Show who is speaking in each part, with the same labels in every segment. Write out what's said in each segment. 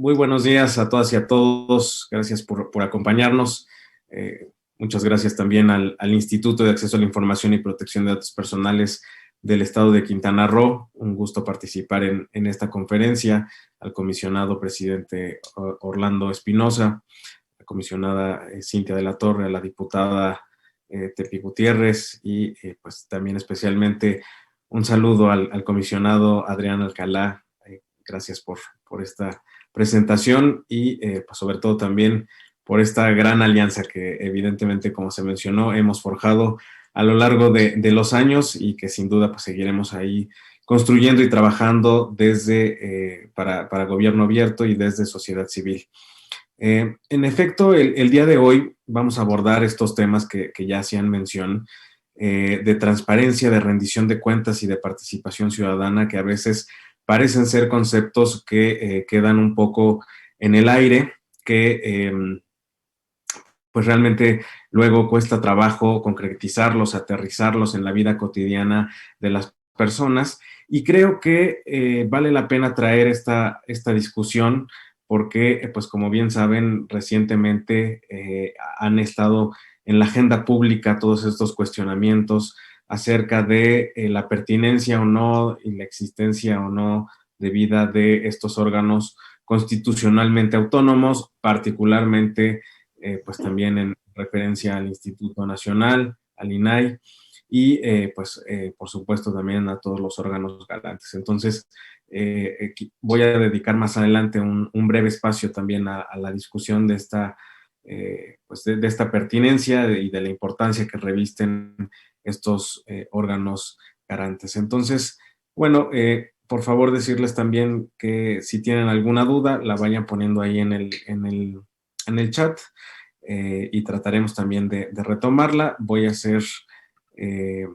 Speaker 1: Muy buenos días a todas y a todos. Gracias por acompañarnos. Muchas gracias también al Instituto de Acceso a la Información y Protección de Datos Personales del Estado de Quintana Roo. Un gusto participar en esta conferencia. Al comisionado presidente Orlando Espinosa, la comisionada Cintia de la Torre, a la diputada Tepi Gutiérrez y pues también especialmente un saludo al comisionado Adrián Alcalá. Gracias por esta presentación y pues sobre todo también por esta gran alianza que evidentemente, como se mencionó, hemos forjado a lo largo de los años y que sin duda pues seguiremos ahí construyendo y trabajando desde para gobierno abierto y desde sociedad civil. En efecto, el día de hoy vamos a abordar estos temas que ya hacían mención, de transparencia, de rendición de cuentas y de participación ciudadana, que a veces parecen ser conceptos que quedan un poco en el aire, que pues realmente luego cuesta trabajo concretizarlos, aterrizarlos en la vida cotidiana de las personas. Y creo que vale la pena traer esta discusión porque, pues como bien saben, recientemente han estado en la agenda pública todos estos cuestionamientos acerca de la pertinencia o no y la existencia o no debida de estos órganos constitucionalmente autónomos, particularmente pues también en referencia al Instituto Nacional, al INAI, y por supuesto también a todos los órganos garantes. Entonces, voy a dedicar más adelante un breve espacio también a la discusión de esta, pues de esta pertinencia y de la importancia que revisten estos órganos garantes. Entonces, bueno, por favor decirles también que si tienen alguna duda, la vayan poniendo ahí en el chat y trataremos también de retomarla. Voy a hacer eh,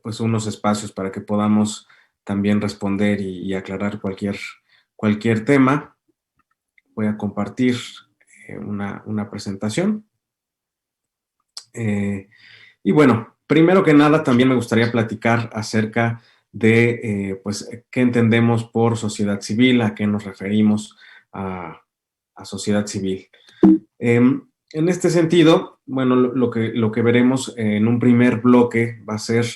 Speaker 1: pues unos espacios para que podamos también responder y aclarar cualquier tema. Voy a compartir una presentación. Y bueno, primero que nada también me gustaría platicar acerca de pues qué entendemos por sociedad civil, a qué nos referimos a sociedad civil. En este sentido, bueno, lo que veremos en un primer bloque va a ser,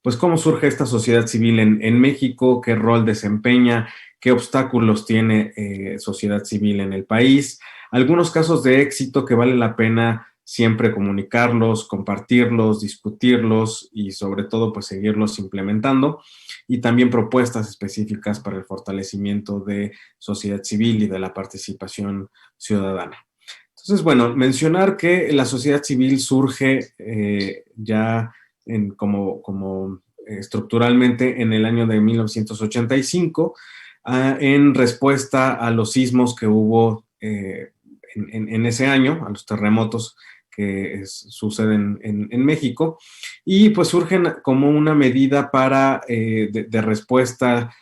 Speaker 1: pues, cómo surge esta sociedad civil en México, qué rol desempeña, qué obstáculos tiene sociedad civil en el país, algunos casos de éxito que vale la pena siempre comunicarlos, compartirlos, discutirlos y sobre todo, pues, seguirlos implementando y también propuestas específicas para el fortalecimiento de sociedad civil y de la participación ciudadana. Entonces, bueno, mencionar que la sociedad civil surge ya como estructuralmente en el año de 1985 en respuesta a los sismos que hubo en ese año, a los terremotos que suceden en México, y pues surgen como una medida para de respuesta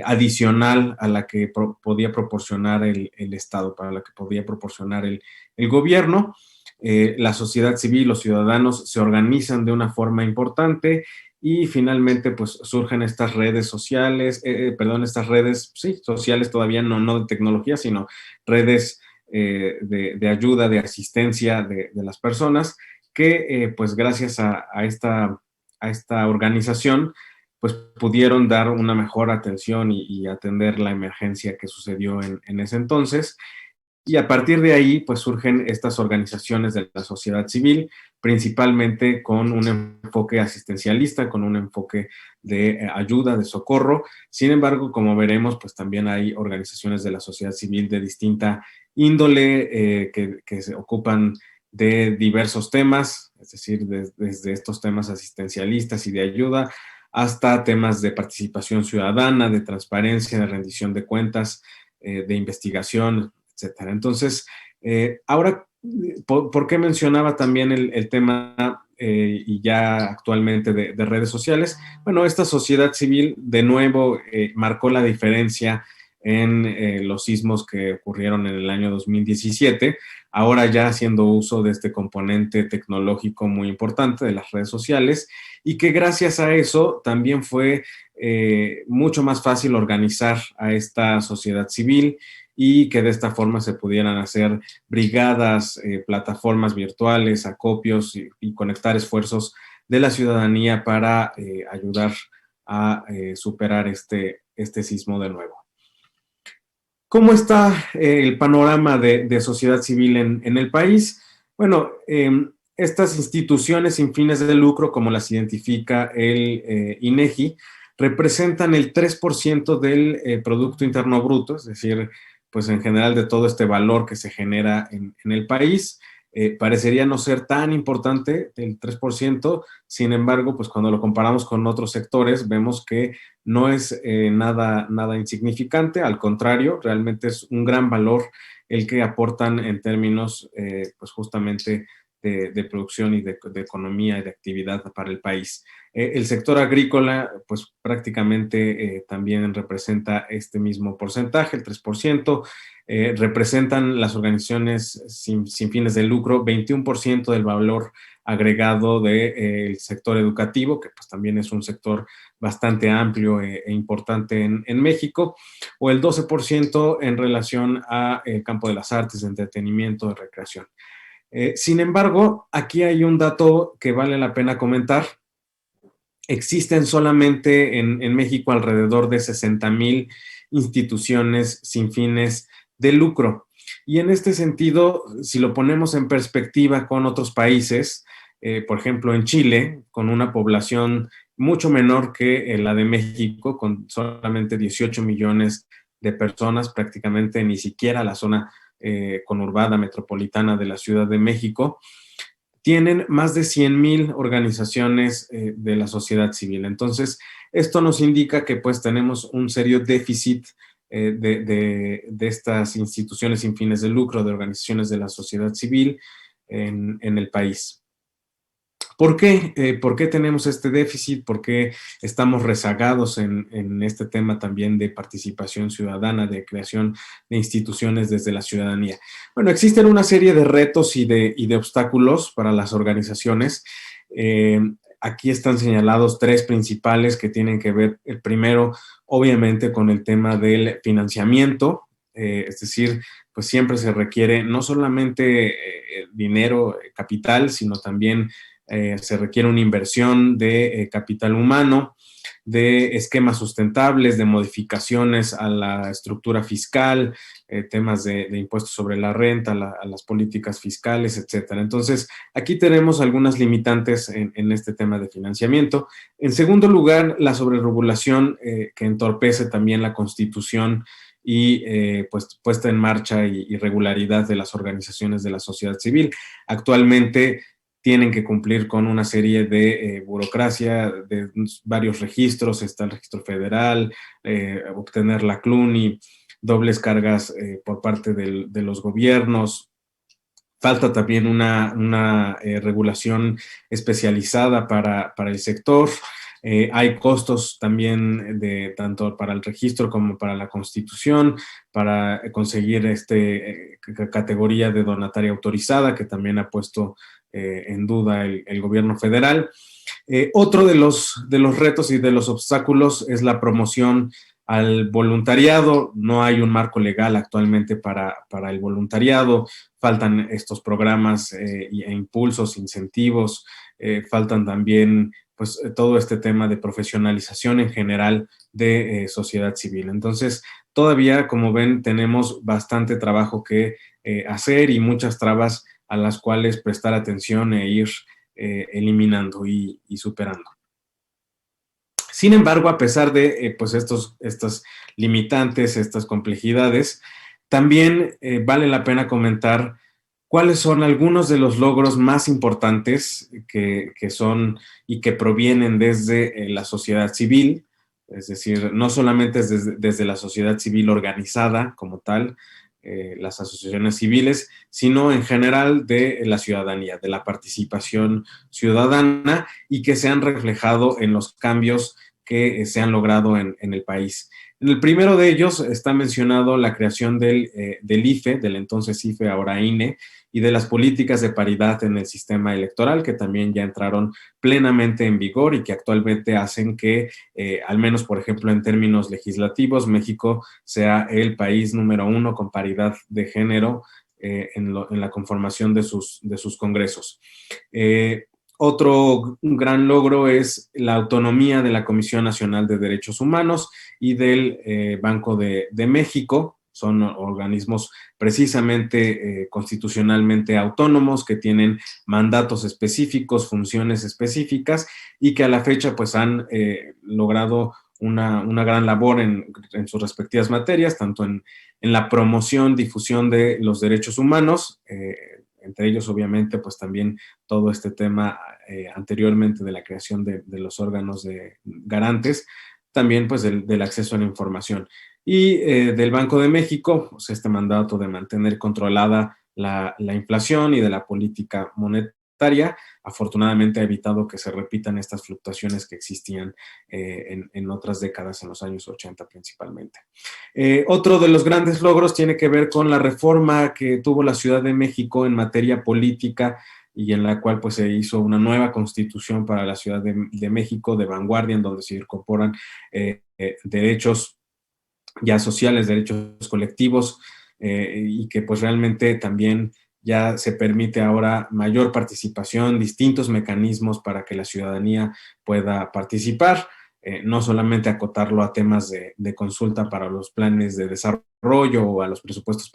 Speaker 1: adicional a la que podía proporcionar el Estado, para la que podía proporcionar el gobierno. La sociedad civil, los ciudadanos se organizan de una forma importante y finalmente pues surgen estas redes sociales, estas redes, sí, sociales todavía no de tecnología, sino redes de ayuda, de asistencia de las personas que pues gracias a esta organización pues pudieron dar una mejor atención y atender la emergencia que sucedió en ese entonces. Y a partir de ahí, pues surgen estas organizaciones de la sociedad civil, principalmente con un enfoque asistencialista, con un enfoque de ayuda, de socorro. Sin embargo, como veremos, pues también hay organizaciones de la sociedad civil de distinta índole que se ocupan de diversos temas, es decir, desde estos temas asistencialistas y de ayuda hasta temas de participación ciudadana, de transparencia, de rendición de cuentas, de investigación, etcétera. Entonces, ahora, ¿por qué mencionaba también el tema y ya actualmente de redes sociales? Bueno, esta sociedad civil de nuevo marcó la diferencia en los sismos que ocurrieron en el año 2017, ahora ya haciendo uso de este componente tecnológico muy importante de las redes sociales, y que gracias a eso también fue mucho más fácil organizar a esta sociedad civil y que de esta forma se pudieran hacer brigadas, plataformas virtuales, acopios y conectar esfuerzos de la ciudadanía para ayudar a superar este sismo de nuevo. ¿Cómo está el panorama de sociedad civil en el país? Bueno, estas instituciones sin fines de lucro, como las identifica el INEGI, representan el 3% del Producto Interno Bruto, es decir, pues en general de todo este valor que se genera en el país. Parecería no ser tan importante el 3%, sin embargo, pues cuando lo comparamos con otros sectores, vemos que no es nada insignificante, al contrario, realmente es un gran valor el que aportan en términos, pues justamente de producción y de economía y de actividad para el país. El sector agrícola, pues prácticamente también representa este mismo porcentaje, el 3%. Representan las organizaciones sin fines de lucro 21% del valor agregado del sector educativo, que pues también es un sector bastante amplio e importante en México, o el 12% en relación al campo de las artes, de entretenimiento, de recreación. Sin embargo, aquí hay un dato que vale la pena comentar. Existen solamente en México alrededor de 60,000 instituciones sin fines de lucro. Y en este sentido, si lo ponemos en perspectiva con otros países, por ejemplo, en Chile, con una población mucho menor que la de México, con solamente 18 millones de personas, prácticamente ni siquiera la zona conurbada metropolitana de la Ciudad de México, tienen más de 100,000 organizaciones de la sociedad civil. Entonces, esto nos indica que pues tenemos un serio déficit de estas instituciones sin fines de lucro, de organizaciones de la sociedad civil en el país. ¿Por qué? ¿Por qué tenemos este déficit? ¿Por qué estamos rezagados en este tema también de participación ciudadana, de creación de instituciones desde la ciudadanía? Bueno, existen una serie de retos y de obstáculos para las organizaciones. Aquí están señalados tres principales que tienen que ver, el primero, obviamente, con el tema del financiamiento, es decir, pues siempre se requiere no solamente dinero, capital, sino también se requiere una inversión de capital humano, de esquemas sustentables, de modificaciones a la estructura fiscal, temas de impuestos sobre la renta, a las políticas fiscales, etcétera. Entonces, aquí tenemos algunas limitantes en este tema de financiamiento. En segundo lugar, la sobreregulación que entorpece también la constitución y pues puesta en marcha y regularidad de las organizaciones de la sociedad civil. Actualmente tienen que cumplir con una serie de burocracia, de varios registros, está el registro federal, obtener la CLUNY, dobles cargas por parte de los gobiernos. Falta también una regulación especializada para el sector. Hay costos también tanto para el registro como para la constitución, para conseguir categoría de donataria autorizada, que también ha puesto en duda el gobierno federal. Otro de los retos y de los obstáculos es la promoción al voluntariado. No hay un marco legal actualmente para el voluntariado. Faltan estos programas e impulsos, incentivos. Faltan también pues todo este tema de profesionalización en general de sociedad civil. Entonces, todavía, como ven, tenemos bastante trabajo que hacer y muchas trabas a las cuales prestar atención e ir eliminando y superando. Sin embargo, a pesar de pues estas limitantes, estas complejidades, también vale la pena comentar cuáles son algunos de los logros más importantes que son y que provienen desde la sociedad civil, es decir, no solamente desde la sociedad civil organizada como tal, las asociaciones civiles, sino en general de la ciudadanía, de la participación ciudadana y que se han reflejado en los cambios que se han logrado en el país. En el primero de ellos está mencionado la creación del IFE, del entonces IFE, ahora INE, y de las políticas de paridad en el sistema electoral, que también ya entraron plenamente en vigor y que actualmente hacen que, al menos por ejemplo en términos legislativos, México sea el país número 1 con paridad de género en la conformación de sus congresos. Otro gran logro es la autonomía de la Comisión Nacional de Derechos Humanos y del Banco de México. Son organismos precisamente constitucionalmente autónomos que tienen mandatos específicos, funciones específicas y que a la fecha pues han logrado una gran labor en sus respectivas materias, tanto en la promoción, difusión de los derechos humanos, entre ellos obviamente pues también todo este tema anteriormente de la creación de los órganos garantes, también pues del acceso a la información. Y del Banco de México, pues este mandato de mantener controlada la inflación y de la política monetaria, afortunadamente ha evitado que se repitan estas fluctuaciones que existían en otras décadas, en los años 80 principalmente. Otro de los grandes logros tiene que ver con la reforma que tuvo la Ciudad de México en materia política y en la cual pues se hizo una nueva constitución para la Ciudad de México de vanguardia, en donde se incorporan derechos ya sociales, derechos colectivos, y que pues realmente también ya se permite ahora mayor participación, distintos mecanismos para que la ciudadanía pueda participar, no solamente acotarlo a temas de consulta para los planes de desarrollo o a los presupuestos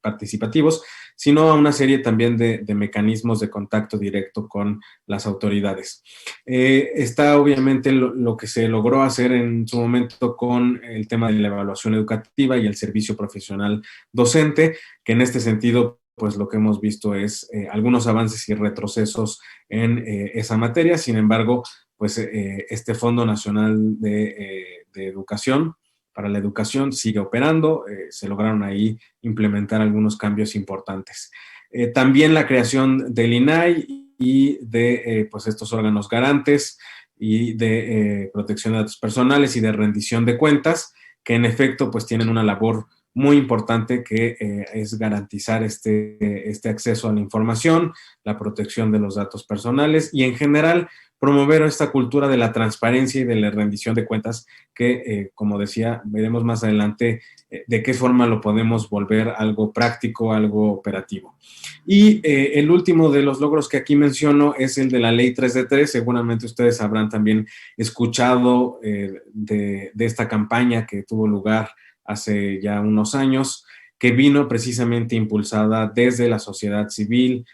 Speaker 1: participativos, sino a una serie también de mecanismos de contacto directo con las autoridades. Está obviamente lo que se logró hacer en su momento con el tema de la evaluación educativa y el servicio profesional docente, que en este sentido pues lo que hemos visto es algunos avances y retrocesos en esa materia. Sin embargo, pues este Fondo Nacional de Educación para la Educación sigue operando, se lograron ahí implementar algunos cambios importantes. También la creación del INAI y de pues estos órganos garantes y de protección de datos personales y de rendición de cuentas, que en efecto pues tienen una labor muy importante que es garantizar este acceso a la información, la protección de los datos personales y en general promover esta cultura de la transparencia y de la rendición de cuentas que, como decía, veremos más adelante de qué forma lo podemos volver algo práctico, algo operativo. Y el último de los logros que aquí menciono es el de la Ley 3 de 3. Seguramente ustedes habrán también escuchado de esta campaña que tuvo lugar hace ya unos años, que vino precisamente impulsada desde la sociedad civil.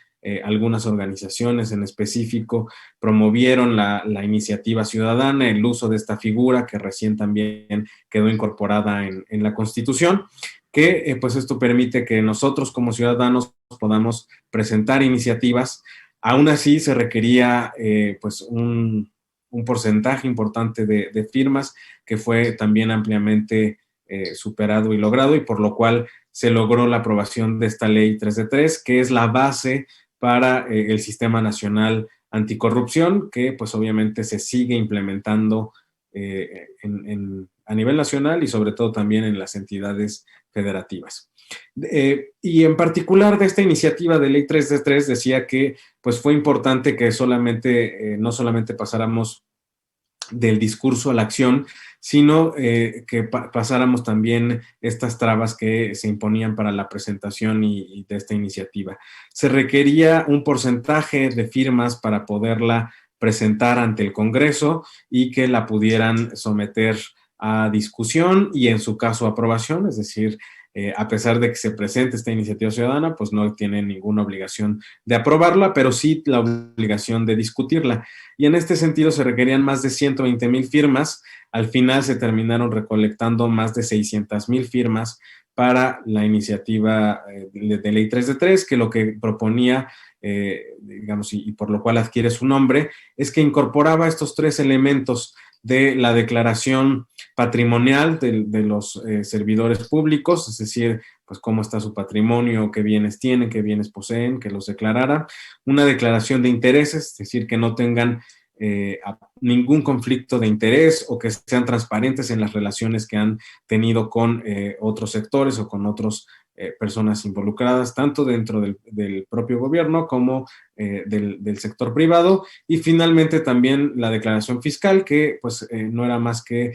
Speaker 1: Algunas organizaciones en específico promovieron la iniciativa ciudadana, el uso de esta figura que recién también quedó incorporada en la Constitución, que pues esto permite que nosotros como ciudadanos podamos presentar iniciativas. Aún así se requería pues un porcentaje importante de firmas que fue también ampliamente superado y logrado, y por lo cual se logró la aprobación de esta ley 3 de 3, que es la base para el Sistema Nacional Anticorrupción, que pues obviamente se sigue implementando a nivel nacional y sobre todo también en las entidades federativas. Y en particular de esta iniciativa de ley 3 de 3 decía que pues fue importante que no solamente pasáramos del discurso a la acción, sino que pasáramos también estas trabas que se imponían para la presentación y de esta iniciativa. Se requería un porcentaje de firmas para poderla presentar ante el Congreso y que la pudieran someter a discusión y en su caso aprobación, es decir, a pesar de que se presente esta iniciativa ciudadana, pues no tiene ninguna obligación de aprobarla, pero sí la obligación de discutirla. Y en este sentido se requerían más de 120,000 firmas. Al final se terminaron recolectando más de 600,000 firmas para la iniciativa de ley 3 de 3, que lo que proponía, digamos, y por lo cual adquiere su nombre, es que incorporaba estos tres elementos de la declaración patrimonial de los servidores públicos, es decir, pues cómo está su patrimonio, qué bienes tienen, qué bienes poseen, que los declarara, una declaración de intereses, es decir, que no tengan a ningún conflicto de interés o que sean transparentes en las relaciones que han tenido con otros sectores o con otras personas involucradas, tanto dentro del propio gobierno como del sector privado. Y finalmente también la declaración fiscal, que pues no era más que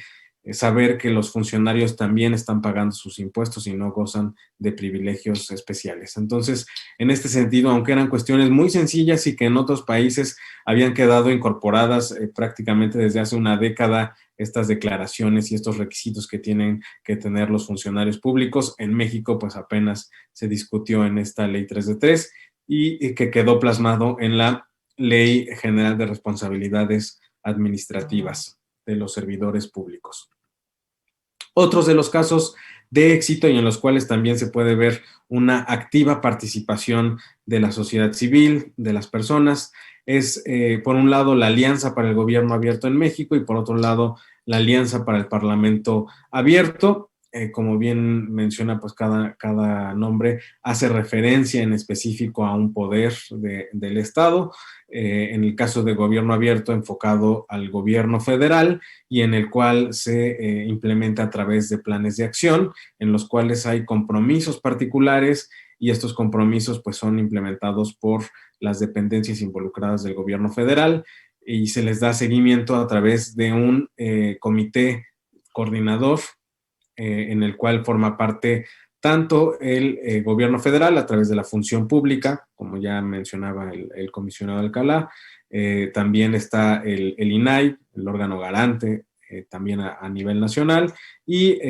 Speaker 1: saber que los funcionarios también están pagando sus impuestos y no gozan de privilegios especiales. Entonces, en este sentido, aunque eran cuestiones muy sencillas y que en otros países habían quedado incorporadas prácticamente desde hace una década, estas declaraciones y estos requisitos que tienen que tener los funcionarios públicos, en México pues apenas se discutió en esta ley 3 de 3 y que quedó plasmado en la Ley General de Responsabilidades Administrativas de los servidores públicos. Otros de los casos de éxito y en los cuales también se puede ver una activa participación de la sociedad civil, de las personas, es por un lado la Alianza para el Gobierno Abierto en México y por otro lado la Alianza para el Parlamento Abierto. Como bien menciona, pues cada nombre hace referencia en específico a un poder del Estado. En el caso de gobierno abierto, enfocado al gobierno federal y en el cual se implementa a través de planes de acción, en los cuales hay compromisos particulares y estos compromisos pues son implementados por las dependencias involucradas del gobierno federal y se les da seguimiento a través de un comité coordinador en el cual forma parte tanto el gobierno federal a través de la función pública, como ya mencionaba el comisionado Alcalá, también está el INAI, el órgano garante, también a nivel nacional, y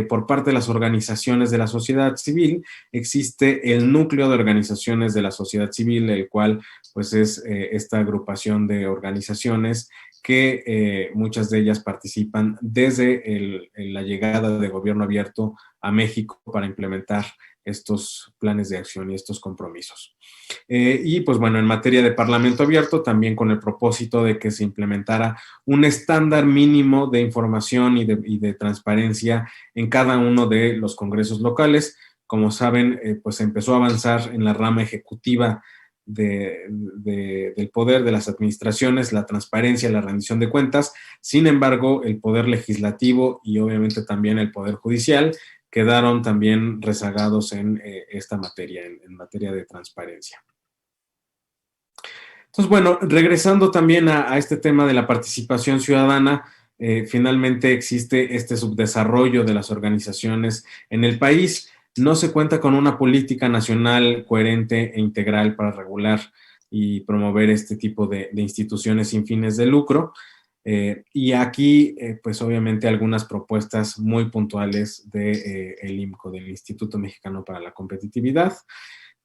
Speaker 1: por parte de las organizaciones de la sociedad civil existe el núcleo de organizaciones de la sociedad civil, el cual pues es esta agrupación de organizaciones que muchas de ellas participan desde la llegada de gobierno abierto a México para implementar estos planes de acción y estos compromisos. Y pues bueno, en materia de Parlamento abierto, también con el propósito de que se implementara un estándar mínimo de información y de transparencia en cada uno de los congresos locales. Como saben, pues empezó a avanzar en la rama ejecutiva del poder de las administraciones, la transparencia, la rendición de cuentas. Sin embargo, el poder legislativo y obviamente también el poder judicial quedaron también rezagados en esta materia, en materia de transparencia. Entonces, bueno, regresando también a este tema de la participación ciudadana, finalmente existe este subdesarrollo de las organizaciones en el país. No se cuenta con una política nacional coherente e integral para regular y promover este tipo de instituciones sin fines de lucro. Y aquí, pues obviamente, algunas propuestas muy puntuales del IMCO, del Instituto Mexicano para la Competitividad,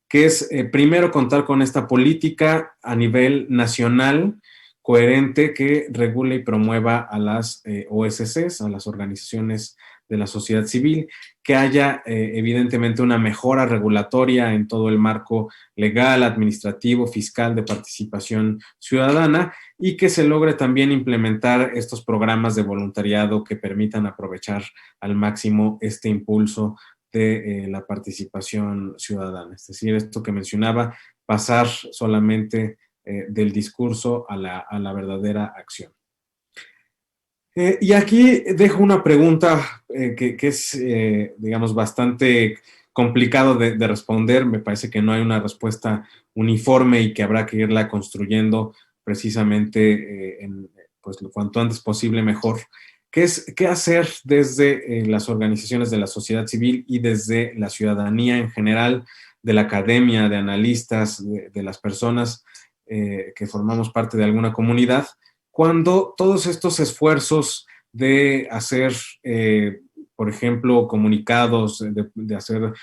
Speaker 1: que es primero contar con esta política a nivel nacional coherente que regule y promueva a las OSCs, a las organizaciones de la sociedad civil, que haya evidentemente una mejora regulatoria en todo el marco legal, administrativo, fiscal de participación ciudadana y que se logre también implementar estos programas de voluntariado que permitan aprovechar al máximo este impulso de la participación ciudadana. Es decir, esto que mencionaba, pasar solamente del discurso a la verdadera acción. Y aquí dejo una pregunta que es, digamos, bastante complicado de responder. Me parece que no hay una respuesta uniforme y que habrá que irla construyendo precisamente pues cuanto antes posible mejor, que es qué hacer desde las organizaciones de la sociedad civil y desde la ciudadanía en general, de la academia, de analistas, de las personas que formamos parte de alguna comunidad, cuando todos estos esfuerzos de hacer, por ejemplo, comunicados, de hacer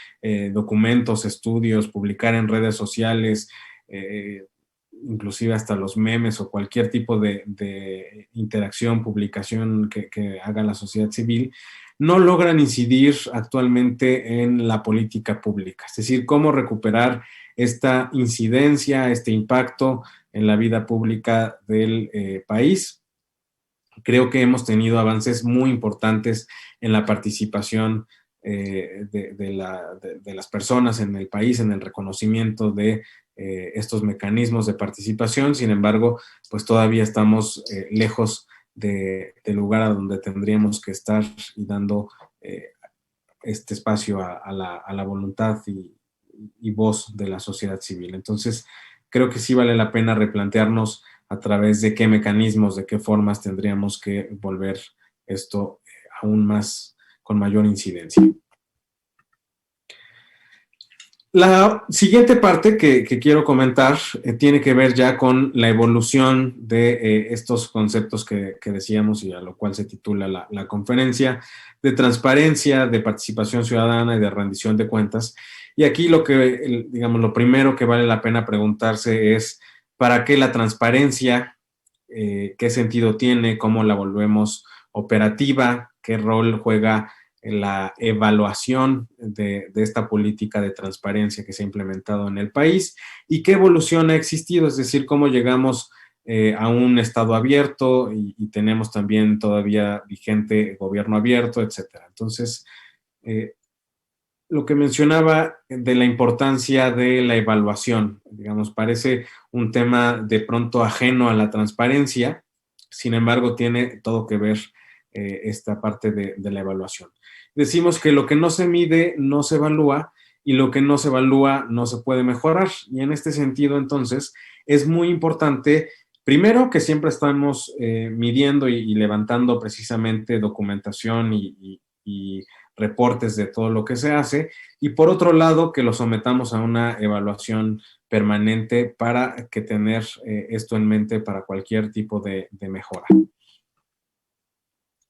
Speaker 1: documentos, estudios, publicar en redes sociales, inclusive hasta los memes o cualquier tipo de interacción, publicación que haga la sociedad civil, no logran incidir actualmente en la política pública. Es decir, cómo recuperar esta incidencia, este impacto en la vida pública del país. Creo que hemos tenido avances muy importantes en la participación de las personas en el país, en el reconocimiento de estos mecanismos de participación. Sin embargo, pues todavía estamos lejos del lugar a donde tendríamos que estar y dando este espacio a la voluntad y voz de la sociedad civil. Entonces, creo que sí vale la pena replantearnos a través de qué mecanismos, de qué formas tendríamos que volver esto aún más con mayor incidencia. La siguiente parte que quiero comentar tiene que ver ya con la evolución de estos conceptos que decíamos y a lo cual se titula la conferencia, de transparencia, de participación ciudadana y de rendición de cuentas. Y aquí digamos, lo primero que vale la pena preguntarse es, ¿para qué la transparencia? ¿Qué sentido tiene? ¿Cómo la volvemos operativa? ¿Qué rol juega en la evaluación de esta política de transparencia que se ha implementado en el país y qué evolución ha existido? Es decir, cómo llegamos a un Estado abierto y tenemos también todavía vigente gobierno abierto, etcétera. Entonces, lo que mencionaba de la importancia de la evaluación, digamos, parece un tema de pronto ajeno a la transparencia, sin embargo, tiene todo que ver esta parte de la evaluación. Decimos que lo que no se mide no se evalúa y lo que no se evalúa no se puede mejorar. Y en este sentido, entonces, es muy importante, primero, que siempre estamos midiendo y levantando precisamente documentación y reportes de todo lo que se hace, y por otro lado, que lo sometamos a una evaluación permanente para que tener esto en mente para cualquier tipo de mejora.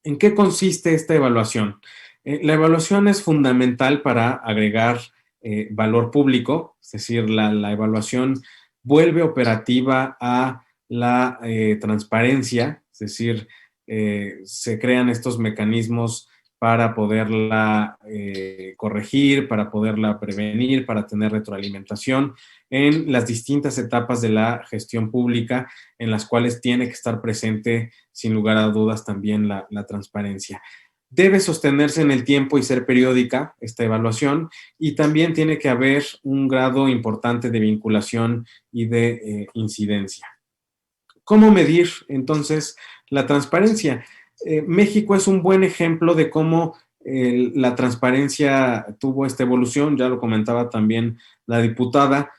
Speaker 1: ¿En qué consiste esta evaluación? La evaluación es fundamental para agregar valor público, es decir, la evaluación vuelve operativa a la transparencia, es decir, se crean estos mecanismos para poderla corregir, para poderla prevenir, para tener retroalimentación en las distintas etapas de la gestión pública en las cuales tiene que estar presente, sin lugar a dudas, también la transparencia. Debe sostenerse en el tiempo y ser periódica esta evaluación y también tiene que haber un grado importante de vinculación y de incidencia. ¿Cómo medir entonces la transparencia? México es un buen ejemplo de cómo la transparencia tuvo esta evolución, ya lo comentaba también la diputada,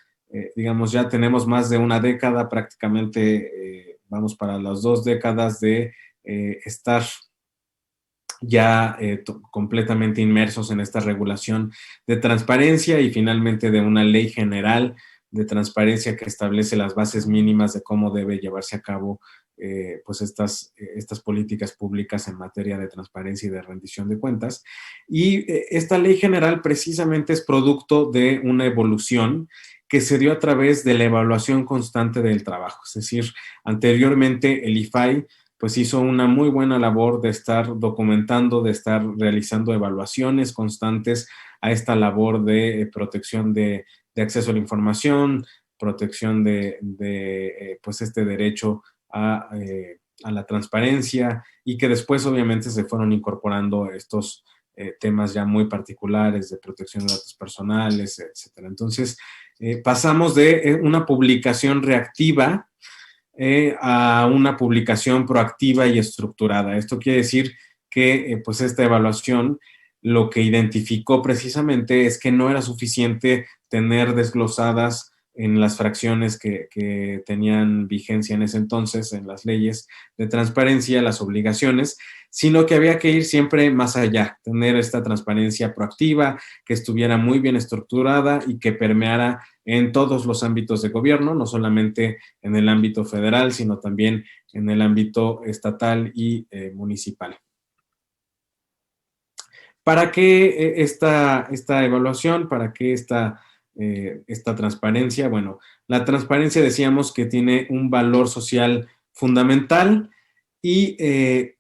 Speaker 1: digamos, ya tenemos más de una década, prácticamente vamos para las 2 décadas de estar ya completamente inmersos en esta regulación de transparencia y finalmente de una ley general de transparencia que establece las bases mínimas de cómo debe llevarse a cabo pues estas políticas públicas en materia de transparencia y de rendición de cuentas. Y esta ley general precisamente es producto de una evolución que se dio a través de la evaluación constante del trabajo. Es decir, anteriormente el IFAI pues hizo una muy buena labor de estar documentando, de estar realizando evaluaciones constantes a esta labor de protección de acceso a la información, protección de pues este derecho a la transparencia y que después obviamente se fueron incorporando estos temas ya muy particulares de protección de datos personales, etcétera. Entonces, pasamos de una publicación reactiva a una publicación proactiva y estructurada. Esto quiere decir que pues esta evaluación lo que identificó precisamente es que no era suficiente tener desglosadas en las fracciones que tenían vigencia en ese entonces, en las leyes de transparencia, las obligaciones, sino que había que ir siempre más allá, tener esta transparencia proactiva, que estuviera muy bien estructurada y que permeara en todos los ámbitos de gobierno, no solamente en el ámbito federal, sino también en el ámbito estatal y municipal. ¿Para qué esta evaluación? ¿Para qué esta transparencia? Bueno, la transparencia decíamos que tiene un valor social fundamental y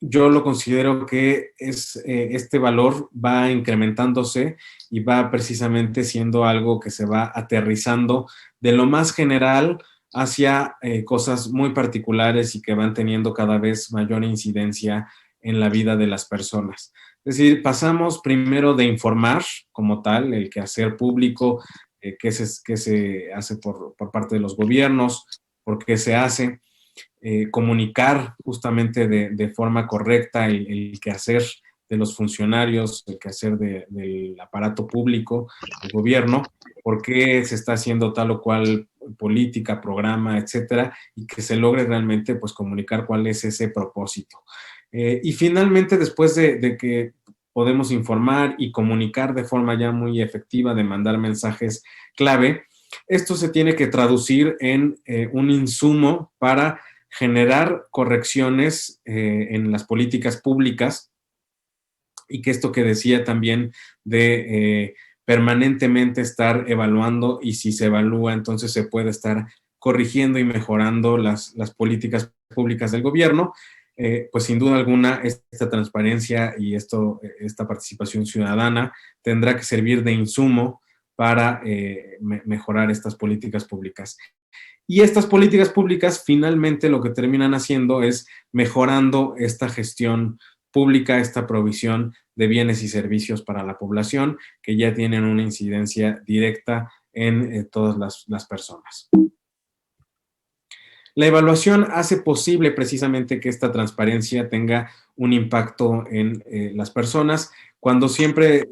Speaker 1: yo lo considero que este valor va incrementándose y va precisamente siendo algo que se va aterrizando de lo más general hacia cosas muy particulares y que van teniendo cada vez mayor incidencia en la vida de las personas. Es decir, pasamos primero de informar como tal, el quehacer público, qué se hace por parte de los gobiernos, por qué se hace, comunicar justamente de forma correcta el quehacer de los funcionarios, el quehacer del aparato público, el gobierno, por qué se está haciendo tal o cual política, programa, etcétera, y que se logre realmente pues comunicar cuál es ese propósito. Y finalmente, después de que podemos informar y comunicar de forma ya muy efectiva, de mandar mensajes clave, esto se tiene que traducir en un insumo para generar correcciones en las políticas públicas y que esto que decía también de permanentemente estar evaluando y si se evalúa, entonces se puede estar corrigiendo y mejorando las políticas públicas del gobierno. Pues sin duda alguna esta transparencia y esta participación ciudadana tendrá que servir de insumo para mejorar estas políticas públicas. Y estas políticas públicas finalmente lo que terminan haciendo es mejorando esta gestión pública, esta provisión de bienes y servicios para la población que ya tienen una incidencia directa en todas las personas. La evaluación hace posible precisamente que esta transparencia tenga un impacto en las personas, cuando siempre,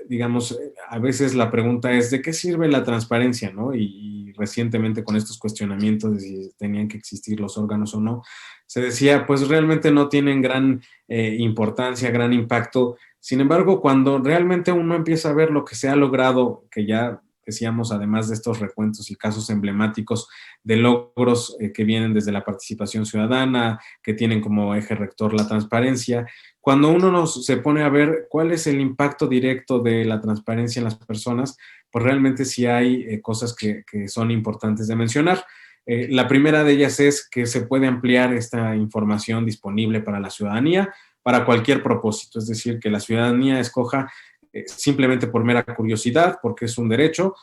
Speaker 1: digamos, a veces la pregunta es, ¿de qué sirve la transparencia? ¿No? Y recientemente con estos cuestionamientos de si tenían que existir los órganos o no, se decía, pues realmente no tienen gran importancia, gran impacto. Sin embargo, cuando realmente uno empieza a ver lo que se ha logrado, que ya decíamos, además de estos recuentos y casos emblemáticos de logros que vienen desde la participación ciudadana, que tienen como eje rector la transparencia. Cuando uno se pone a ver cuál es el impacto directo de la transparencia en las personas, pues realmente sí hay cosas que son importantes de mencionar. La primera de ellas es que se puede ampliar esta información disponible para la ciudadanía para cualquier propósito, es decir, que la ciudadanía escoja simplemente por mera curiosidad, porque es un derecho,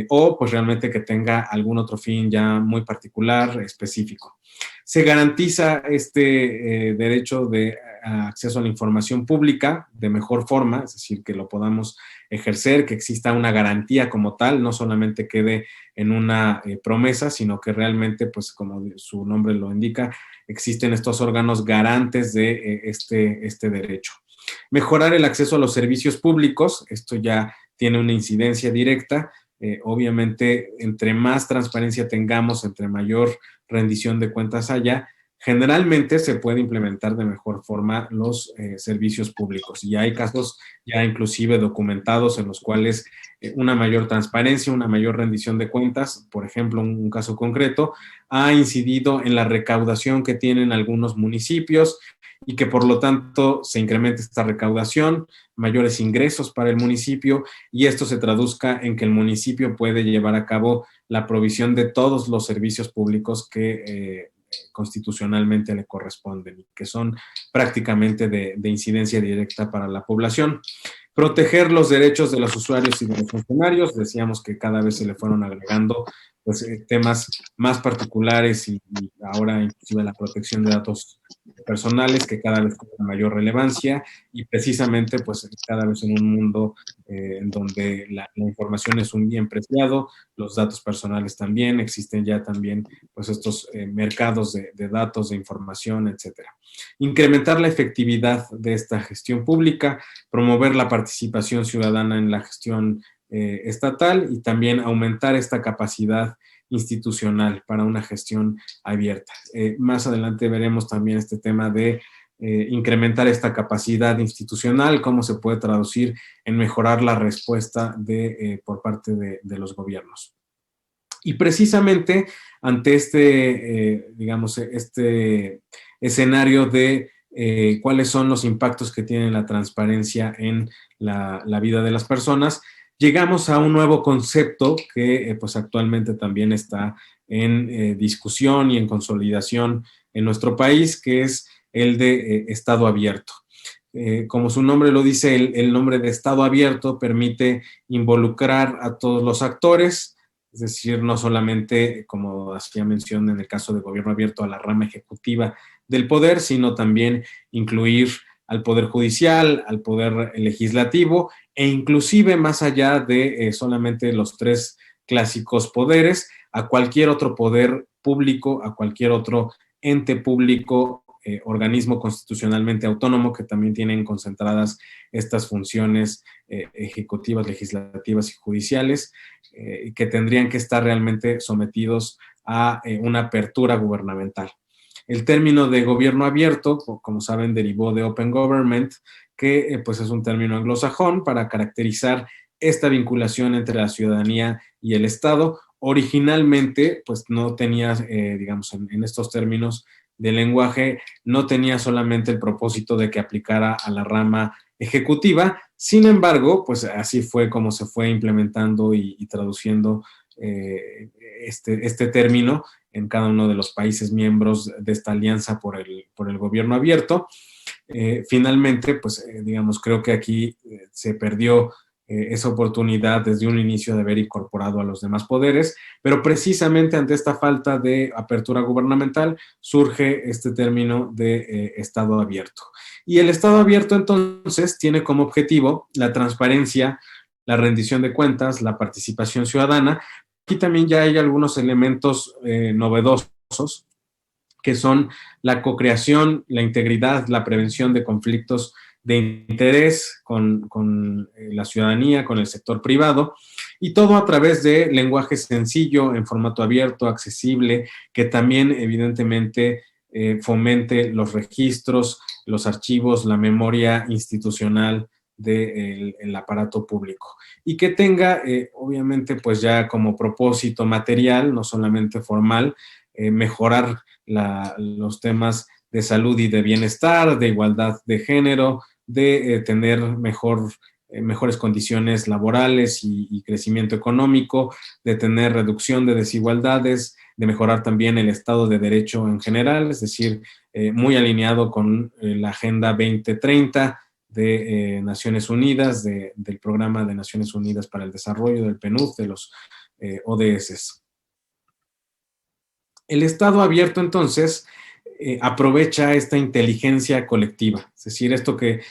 Speaker 1: o pues realmente que tenga algún otro fin ya muy particular, específico. Se garantiza este derecho de acceso a la información pública de mejor forma, es decir, que lo podamos ejercer, que exista una garantía como tal, no solamente quede en una promesa, sino que realmente, pues como su nombre lo indica, existen estos órganos garantes de este derecho. Mejorar el acceso a los servicios públicos, esto ya tiene una incidencia directa. Obviamente, entre más transparencia tengamos, entre mayor rendición de cuentas haya, generalmente se puede implementar de mejor forma los servicios públicos. Y hay casos ya inclusive documentados en los cuales una mayor transparencia, una mayor rendición de cuentas, por ejemplo, un caso concreto, ha incidido en la recaudación que tienen algunos municipios y que por lo tanto se incremente esta recaudación, mayores ingresos para el municipio y esto se traduzca en que el municipio puede llevar a cabo la provisión de todos los servicios públicos que constitucionalmente le corresponden y que son prácticamente de incidencia directa para la población. Proteger los derechos de los usuarios y de los funcionarios. Decíamos que cada vez se le fueron agregando pues, temas más particulares y ahora inclusive la protección de datos personales que cada vez cobran mayor relevancia y precisamente pues cada vez en un mundo en donde la información es un bien preciado, los datos personales también, existen ya también pues estos mercados de datos, de información, etcétera. Incrementar la efectividad de esta gestión pública, promover la participación ciudadana en la gestión estatal y también aumentar esta capacidad institucional para una gestión abierta. Más adelante veremos también este tema de incrementar esta capacidad institucional, cómo se puede traducir en mejorar la respuesta por parte de los gobiernos. Y precisamente ante digamos, este escenario de cuáles son los impactos que tiene la transparencia en la vida de las personas, llegamos a un nuevo concepto que pues actualmente también está en discusión y en consolidación en nuestro país, que es el de Estado abierto. Como su nombre lo dice, el nombre de Estado abierto permite involucrar a todos los actores, es decir, no solamente, como hacía mención en el caso de gobierno abierto, a la rama ejecutiva del poder, sino también incluir al Poder Judicial, al Poder Legislativo e inclusive más allá de solamente los tres clásicos poderes, a cualquier otro poder público, a cualquier otro ente público, organismo constitucionalmente autónomo que también tienen concentradas estas funciones ejecutivas, legislativas y judiciales, que tendrían que estar realmente sometidos a una apertura gubernamental. El término de gobierno abierto, como saben, derivó de Open Government, que pues es un término anglosajón para caracterizar esta vinculación entre la ciudadanía y el Estado. Originalmente, pues no tenía, digamos, en estos términos de lenguaje, no tenía solamente el propósito de que aplicara a la rama ejecutiva. Sin embargo, pues así fue como se fue implementando y traduciendo este término en cada uno de los países miembros de esta alianza por el gobierno abierto. Finalmente, pues digamos, creo que aquí se perdió esa oportunidad desde un inicio de haber incorporado a los demás poderes, pero precisamente ante esta falta de apertura gubernamental surge este término de Estado abierto. Y el Estado abierto entonces tiene como objetivo la transparencia, la rendición de cuentas, la participación ciudadana. Aquí también ya hay algunos elementos novedosos que son la cocreación, la integridad, la prevención de conflictos de interés con la ciudadanía, con el sector privado, y todo a través de lenguaje sencillo, en formato abierto, accesible, que también evidentemente fomente los registros, los archivos, la memoria institucional del aparato público y que tenga, obviamente, pues ya como propósito material, no solamente formal, mejorar los temas de salud y de bienestar, de igualdad de género, de tener mejores condiciones laborales y crecimiento económico, de tener reducción de desigualdades, de mejorar también el Estado de Derecho en general, es decir, muy alineado con la Agenda 2030 de Naciones Unidas, del Programa de Naciones Unidas para el Desarrollo, del PNUD, de los ODS. El Estado abierto, entonces, aprovecha esta inteligencia colectiva, es decir, esto que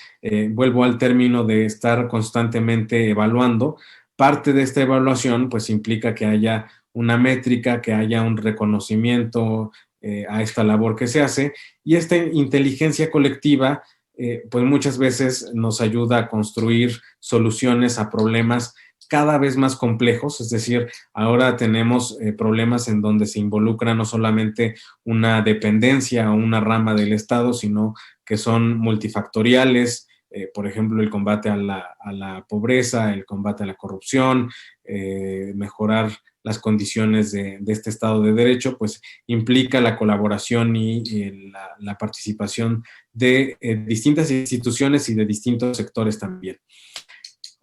Speaker 1: vuelvo al término de estar constantemente evaluando. Parte de esta evaluación, pues, implica que haya una métrica, que haya un reconocimiento a esta labor que se hace, y esta inteligencia colectiva, pues, muchas veces nos ayuda a construir soluciones a problemas cada vez más complejos, es decir, ahora tenemos problemas en donde se involucra no solamente una dependencia o una rama del Estado, sino que son multifactoriales, por ejemplo, el combate a la pobreza, el combate a la corrupción, mejorar las condiciones de este Estado de Derecho, pues implica la colaboración y la participación de distintas instituciones y de distintos sectores también.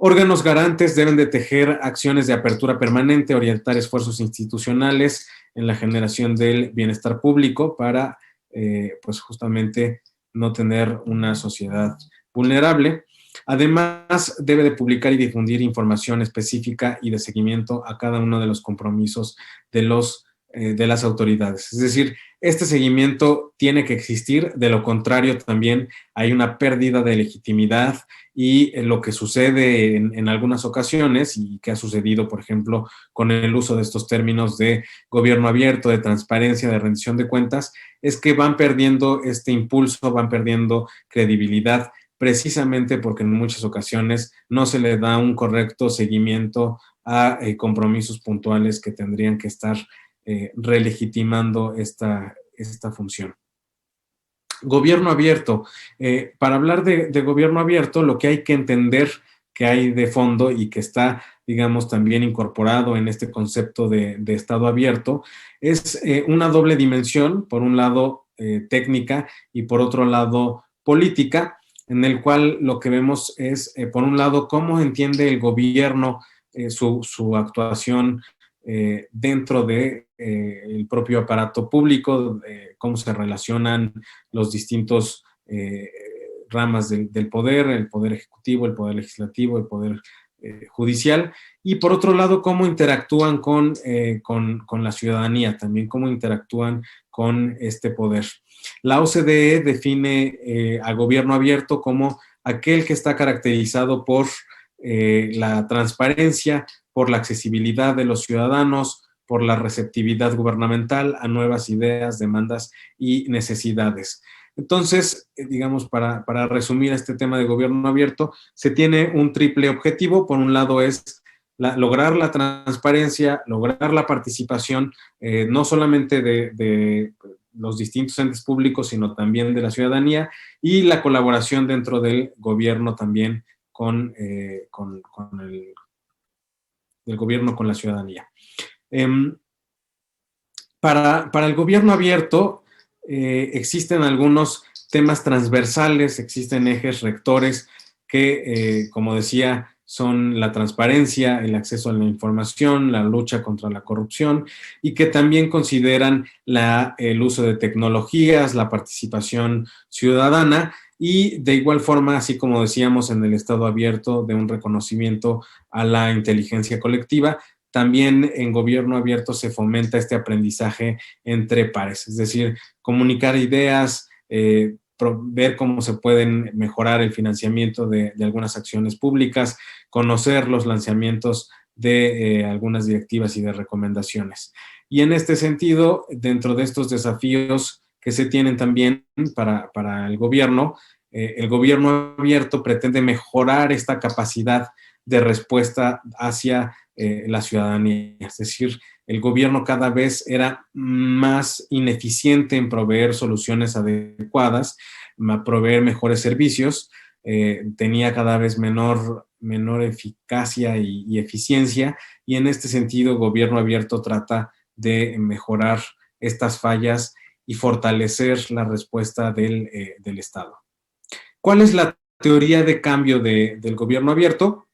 Speaker 1: Órganos garantes deben de tejer acciones de apertura permanente, orientar esfuerzos institucionales en la generación del bienestar público para, pues justamente, no tener una sociedad vulnerable. Además, debe de publicar y difundir información específica y de seguimiento a cada uno de los compromisos de las autoridades. Es decir, este seguimiento tiene que existir, de lo contrario también hay una pérdida de legitimidad y lo que sucede en algunas ocasiones y que ha sucedido, por ejemplo, con el uso de estos términos de gobierno abierto, de transparencia, de rendición de cuentas, es que van perdiendo este impulso, van perdiendo credibilidad, precisamente porque en muchas ocasiones no se le da un correcto seguimiento a compromisos puntuales que tendrían que estar relegitimando esta función. Gobierno abierto. Para hablar de gobierno abierto, lo que hay que entender que hay de fondo y que está, digamos, también incorporado en este concepto de Estado abierto, es una doble dimensión, por un lado técnica y por otro lado política, en el cual lo que vemos es, por un lado, cómo entiende el gobierno su actuación dentro de el propio aparato público, cómo se relacionan los distintos ramas del poder, el poder ejecutivo, el poder legislativo, el poder judicial, y por otro lado, cómo interactúan con la ciudadanía, también cómo interactúan con este poder. La OCDE define a gobierno abierto como aquel que está caracterizado por la transparencia, por la accesibilidad de los ciudadanos, por la receptividad gubernamental a nuevas ideas, demandas y necesidades. Entonces, digamos, para resumir este tema de gobierno abierto, se tiene un triple objetivo. Por un lado es lograr la transparencia, lograr la participación, no solamente de los distintos entes públicos, sino también de la ciudadanía, y la colaboración dentro del gobierno también con del gobierno con la ciudadanía. Para el gobierno abierto existen algunos temas transversales, existen ejes rectores que, como decía, son la transparencia, el acceso a la información, la lucha contra la corrupción y que también consideran el uso de tecnologías, la participación ciudadana y de igual forma, así como decíamos en el Estado abierto, de un reconocimiento a la inteligencia colectiva. También en gobierno abierto se fomenta este aprendizaje entre pares, es decir, comunicar ideas, ver cómo se pueden mejorar el financiamiento de algunas acciones públicas, conocer los lanzamientos de algunas directivas y de recomendaciones. Y en este sentido, dentro de estos desafíos que se tienen también para el gobierno abierto pretende mejorar esta capacidad de respuesta hacia la ciudadanía. Es decir, el gobierno cada vez era más ineficiente en proveer soluciones adecuadas, proveer mejores servicios, tenía cada vez menor eficacia y eficiencia, y en este sentido, gobierno abierto trata de mejorar estas fallas y fortalecer la respuesta del Estado. ¿Cuál es la teoría de cambio del gobierno abierto?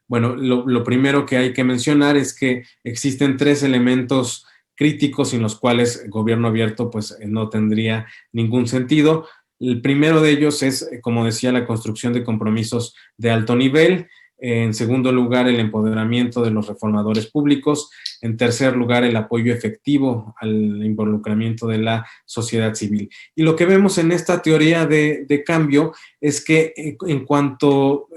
Speaker 1: Bueno, lo primero que hay que mencionar es que existen tres elementos críticos sin los cuales el gobierno abierto pues no tendría ningún sentido. El primero de ellos es, como decía, la construcción de compromisos de alto nivel. En segundo lugar, el empoderamiento de los reformadores públicos. En tercer lugar, el apoyo efectivo al involucramiento de la sociedad civil. Y lo que vemos en esta teoría de cambio es que en cuanto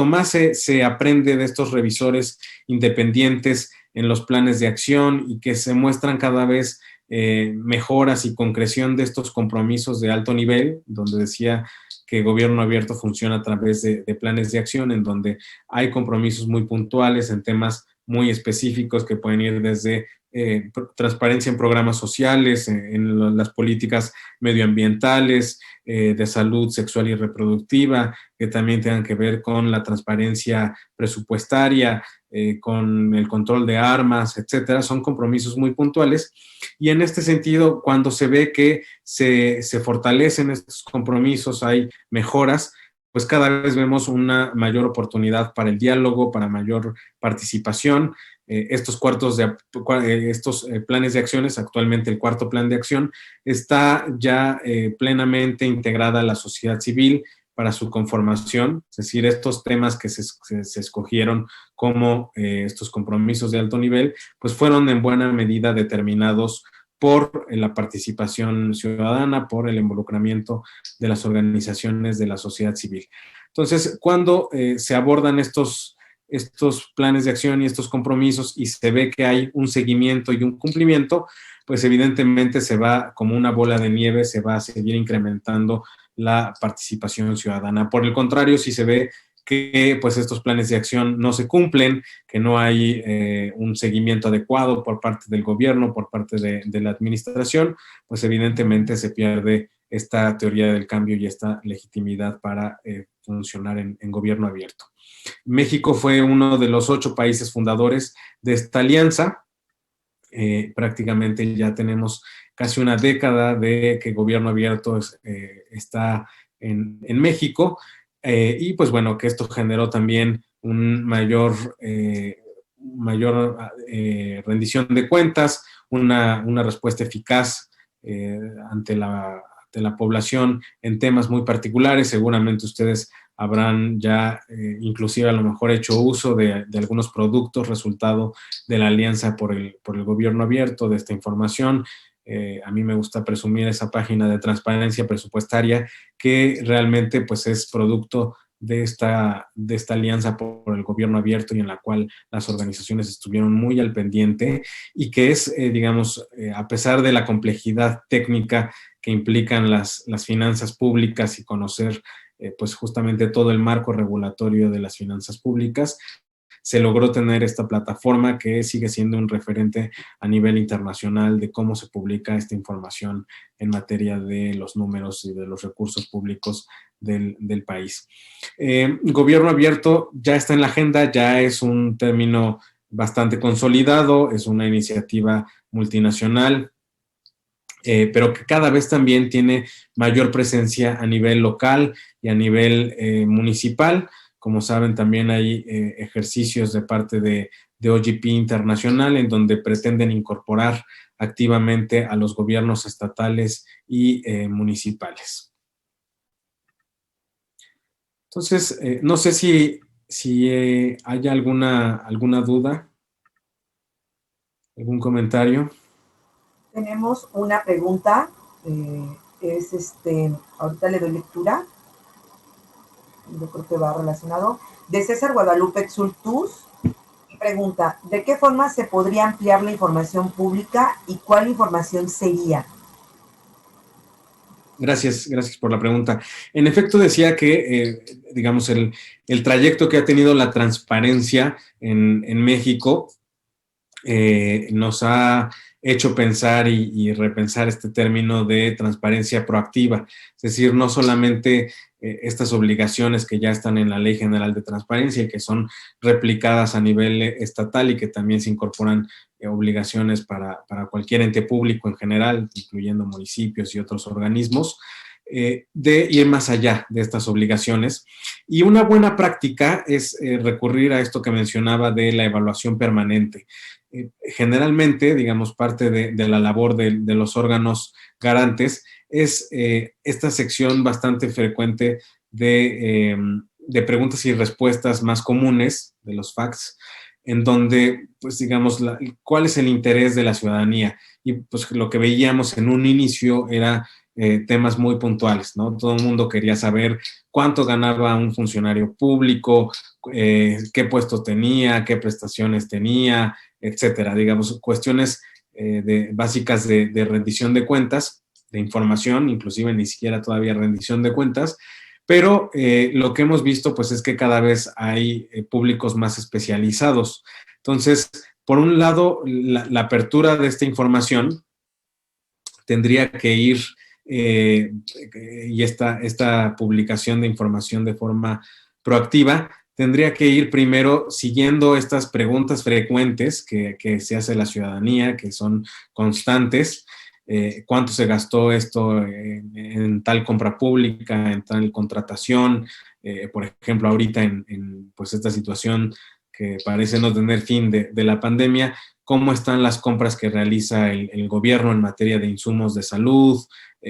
Speaker 1: más se aprende de estos revisores independientes en los planes de acción y que se muestran cada vez mejoras y concreción de estos compromisos de alto nivel, donde decía que gobierno abierto funciona a través de planes de acción en donde hay compromisos muy puntuales en temas muy específicos que pueden ir desde transparencia en programas sociales, en las políticas medioambientales, de salud sexual y reproductiva, que también tengan que ver con la transparencia presupuestaria, con el control de armas, etcétera. Son compromisos muy puntuales. Y en este sentido, cuando se ve que se fortalecen estos compromisos, hay mejoras, pues cada vez vemos una mayor oportunidad para el diálogo, para mayor participación. Estos planes de acciones, actualmente el cuarto plan de acción, está ya plenamente integrada a la sociedad civil para su conformación, es decir, estos temas que se escogieron como estos compromisos de alto nivel, pues fueron en buena medida determinados por la participación ciudadana, por el involucramiento de las organizaciones de la sociedad civil. Entonces, cuando se abordan estos planes de acción y estos compromisos y se ve que hay un seguimiento y un cumplimiento, pues evidentemente se va como una bola de nieve, se va a seguir incrementando la participación ciudadana. Por el contrario, si se ve que pues estos planes de acción no se cumplen, que no hay un seguimiento adecuado por parte del gobierno, por parte de la administración, pues evidentemente se pierde esta teoría del cambio y esta legitimidad para funcionar en gobierno abierto. México fue uno de los 8 países fundadores de esta alianza. Prácticamente ya tenemos casi una década de que gobierno abierto está en México. Y pues bueno, que esto generó también un mayor rendición de cuentas, una respuesta eficaz ante la población en temas muy particulares. Seguramente ustedes habrán ya inclusive a lo mejor hecho uso de algunos productos resultado de la alianza por el gobierno abierto, de esta información. A mí me gusta presumir esa página de transparencia presupuestaria que realmente pues es producto de esta alianza por el gobierno abierto y en la cual las organizaciones estuvieron muy al pendiente y que es, digamos, a pesar de la complejidad técnica que implican las finanzas públicas y conocer pues justamente todo el marco regulatorio de las finanzas públicas, se logró tener esta plataforma que sigue siendo un referente a nivel internacional de cómo se publica esta información en materia de los números y de los recursos públicos del país. Gobierno abierto ya está en la agenda, ya es un término bastante consolidado, es una iniciativa multinacional, pero que cada vez también tiene mayor presencia a nivel local y a nivel municipal. Como saben, también hay ejercicios de parte de OGP Internacional en donde pretenden incorporar activamente a los gobiernos estatales y municipales. Entonces, no sé si hay alguna duda, algún comentario.
Speaker 2: Tenemos una pregunta, ahorita le doy lectura, yo creo que va relacionado, de César Guadalupe Xultús, y pregunta, ¿de qué forma se podría ampliar la información pública y cuál información sería?
Speaker 1: Gracias por la pregunta. En efecto, decía que, digamos, el trayecto que ha tenido la transparencia en México nos ha hecho pensar y repensar este término de transparencia proactiva. Es decir, no solamente estas obligaciones que ya están en la Ley General de Transparencia y que son replicadas a nivel estatal y que también se incorporan obligaciones para cualquier ente público en general, incluyendo municipios y otros organismos, de ir más allá de estas obligaciones. Y una buena práctica es recurrir a esto que mencionaba de la evaluación permanente. Generalmente, digamos, parte de la labor de los órganos garantes es esta sección bastante frecuente de preguntas y respuestas más comunes de los facts, en donde, pues, digamos, cuál es el interés de la ciudadanía. Y pues lo que veíamos en un inicio era temas muy puntuales, ¿no? Todo el mundo quería saber cuánto ganaba un funcionario público, qué puesto tenía, qué prestaciones tenía, etcétera. Digamos, cuestiones básicas de rendición de cuentas, de información, inclusive ni siquiera todavía rendición de cuentas, pero lo que hemos visto pues es que cada vez hay públicos más especializados. Entonces, por un lado, la apertura de esta información tendría que ir y esta publicación de información de forma proactiva tendría que ir primero siguiendo estas preguntas frecuentes que se hace la ciudadanía, que son constantes. ¿Cuánto se gastó esto en tal compra pública, en tal contratación? Por ejemplo, ahorita en pues esta situación que parece no tener fin de la pandemia, cómo están las compras que realiza el gobierno en materia de insumos de salud,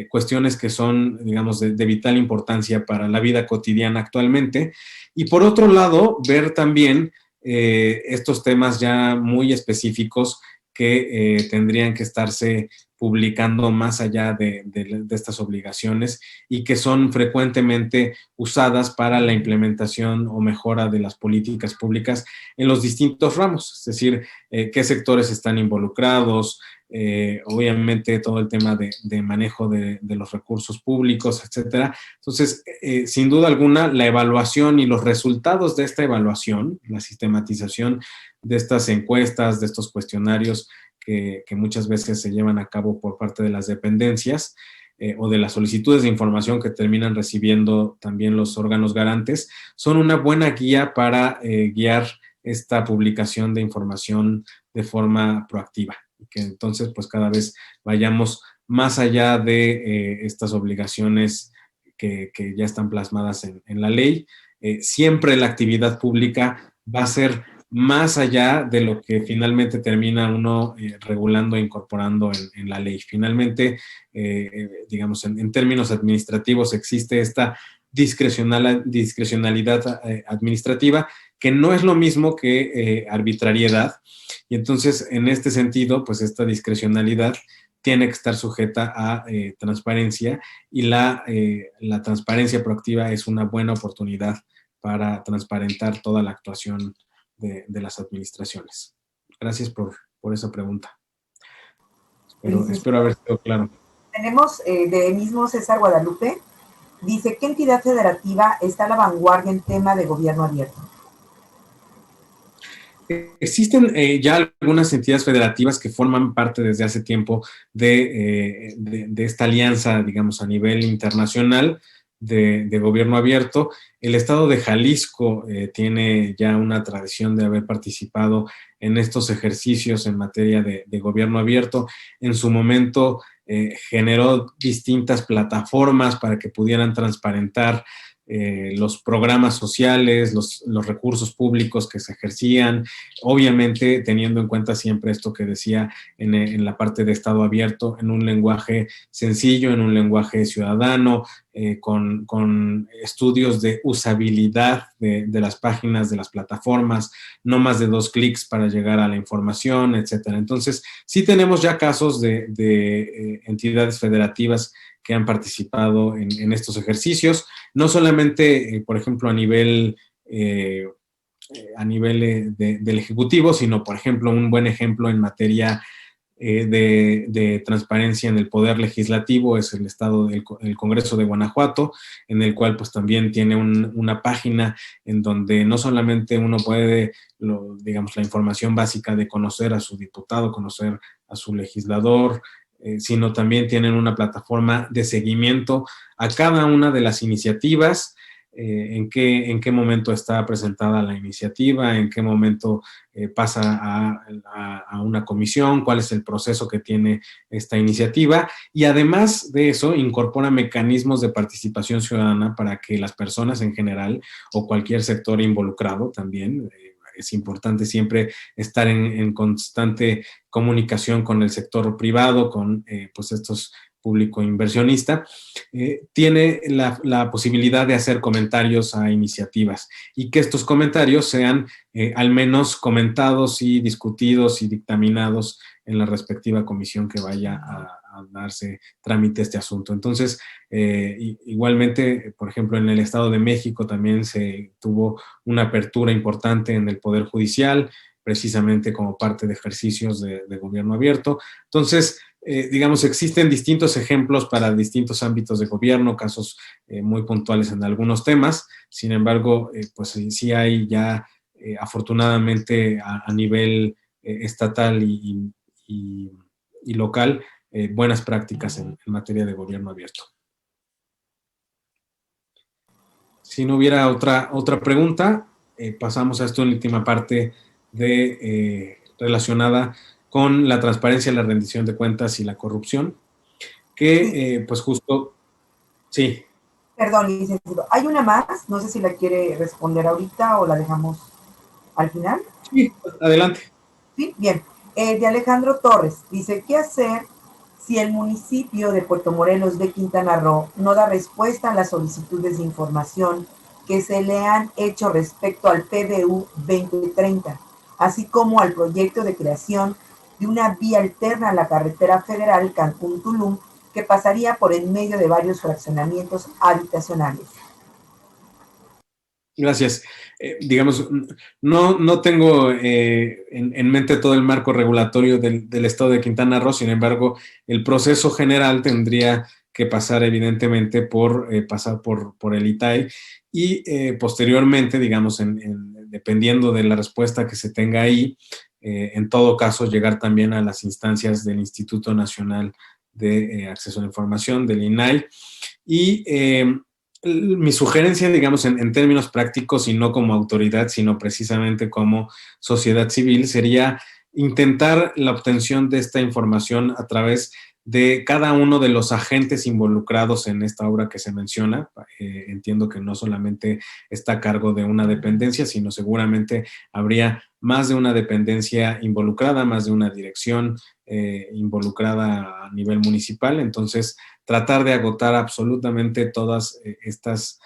Speaker 1: cuestiones que son, digamos, de vital importancia para la vida cotidiana actualmente. Y por otro lado, ver también estos temas ya muy específicos que tendrían que estarse publicando más allá de estas obligaciones y que son frecuentemente usadas para la implementación o mejora de las políticas públicas en los distintos ramos, es decir, qué sectores están involucrados, obviamente todo el tema de manejo de los recursos públicos, etcétera. Entonces, sin duda alguna, la evaluación y los resultados de esta evaluación, la sistematización de estas encuestas, de estos cuestionarios que muchas veces se llevan a cabo por parte de las dependencias o de las solicitudes de información que terminan recibiendo también los órganos garantes, son una buena guía para guiar esta publicación de información de forma proactiva. Y que entonces, pues cada vez vayamos más allá de estas obligaciones que ya están plasmadas en la ley. Siempre la actividad pública va a ser más allá de lo que finalmente termina uno regulando e incorporando en la ley. Finalmente, digamos, en términos administrativos existe esta discrecionalidad administrativa, que no es lo mismo que arbitrariedad. Y entonces, en este sentido, pues esta discrecionalidad tiene que estar sujeta a transparencia, y la transparencia proactiva es una buena oportunidad para transparentar toda la actuación de las administraciones. Gracias por esa pregunta. Espero haber sido claro.
Speaker 2: Tenemos de mismo César Guadalupe. Dice, ¿qué entidad federativa está a la vanguardia en tema de gobierno abierto?
Speaker 1: Existen ya algunas entidades federativas que forman parte desde hace tiempo de esta alianza, digamos, a nivel internacional de gobierno abierto. El estado de Jalisco tiene ya una tradición de haber participado en estos ejercicios en materia de gobierno abierto. En su momento generó distintas plataformas para que pudieran transparentar los programas sociales, los recursos públicos que se ejercían, obviamente teniendo en cuenta siempre esto que decía en la parte de estado abierto, en un lenguaje sencillo, en un lenguaje ciudadano, con estudios de usabilidad de las páginas, de las plataformas, no más de 2 clics para llegar a la información, etcétera. Entonces, sí tenemos ya casos de entidades federativas que han participado en estos ejercicios, no solamente, por ejemplo, a nivel del Ejecutivo, sino, por ejemplo, un buen ejemplo en materia de transparencia en el Poder Legislativo es el Congreso de Guanajuato, en el cual pues también tiene una página en donde no solamente uno puede, digamos, la información básica de conocer a su diputado, conocer a su legislador, sino también tienen una plataforma de seguimiento a cada una de las iniciativas, en qué momento está presentada la iniciativa, en qué momento pasa a una comisión, cuál es el proceso que tiene esta iniciativa, y además de eso incorpora mecanismos de participación ciudadana para que las personas en general o cualquier sector involucrado también, es importante siempre estar en constante comunicación con el sector privado, con pues estos público inversionista, tiene la posibilidad de hacer comentarios a iniciativas y que estos comentarios sean al menos comentados y discutidos y dictaminados en la respectiva comisión que vaya a darse trámite a este asunto. Entonces, igualmente, por ejemplo, en el Estado de México también se tuvo una apertura importante en el Poder Judicial, precisamente como parte de ejercicios de gobierno abierto. Entonces, digamos, existen distintos ejemplos para distintos ámbitos de gobierno, casos muy puntuales en algunos temas. Sin embargo, pues sí hay ya, afortunadamente, a nivel estatal y local, buenas prácticas en materia de gobierno abierto. Si no hubiera otra pregunta, pasamos a esta última parte relacionada con la transparencia, la rendición de cuentas y la corrupción, que pues justo, sí.
Speaker 2: Perdón, licenciado. Hay una más, no sé si la quiere responder ahorita o la dejamos al final.
Speaker 1: Sí, adelante.
Speaker 2: Sí, bien. De Alejandro Torres, dice, ¿qué hacer si el municipio de Puerto Morelos de Quintana Roo no da respuesta a las solicitudes de información que se le han hecho respecto al PBU 2030, así como al proyecto de creación de una vía alterna a la carretera federal Cancún-Tulum que pasaría por en medio de varios fraccionamientos habitacionales?
Speaker 1: Gracias. Digamos, no tengo en mente todo el marco regulatorio del Estado de Quintana Roo. Sin embargo, el proceso general tendría que pasar evidentemente por pasar por el ITAI y posteriormente, digamos, dependiendo de la respuesta que se tenga ahí, en todo caso, llegar también a las instancias del Instituto Nacional de Acceso a la Información, del INAI. Y mi sugerencia, digamos, en términos prácticos y no como autoridad, sino precisamente como sociedad civil, sería intentar la obtención de esta información a través de cada uno de los agentes involucrados en esta obra que se menciona. Entiendo que no solamente está a cargo de una dependencia, sino seguramente habría más de una dependencia involucrada, más de una dirección involucrada a nivel municipal. Entonces, tratar de agotar absolutamente todas estas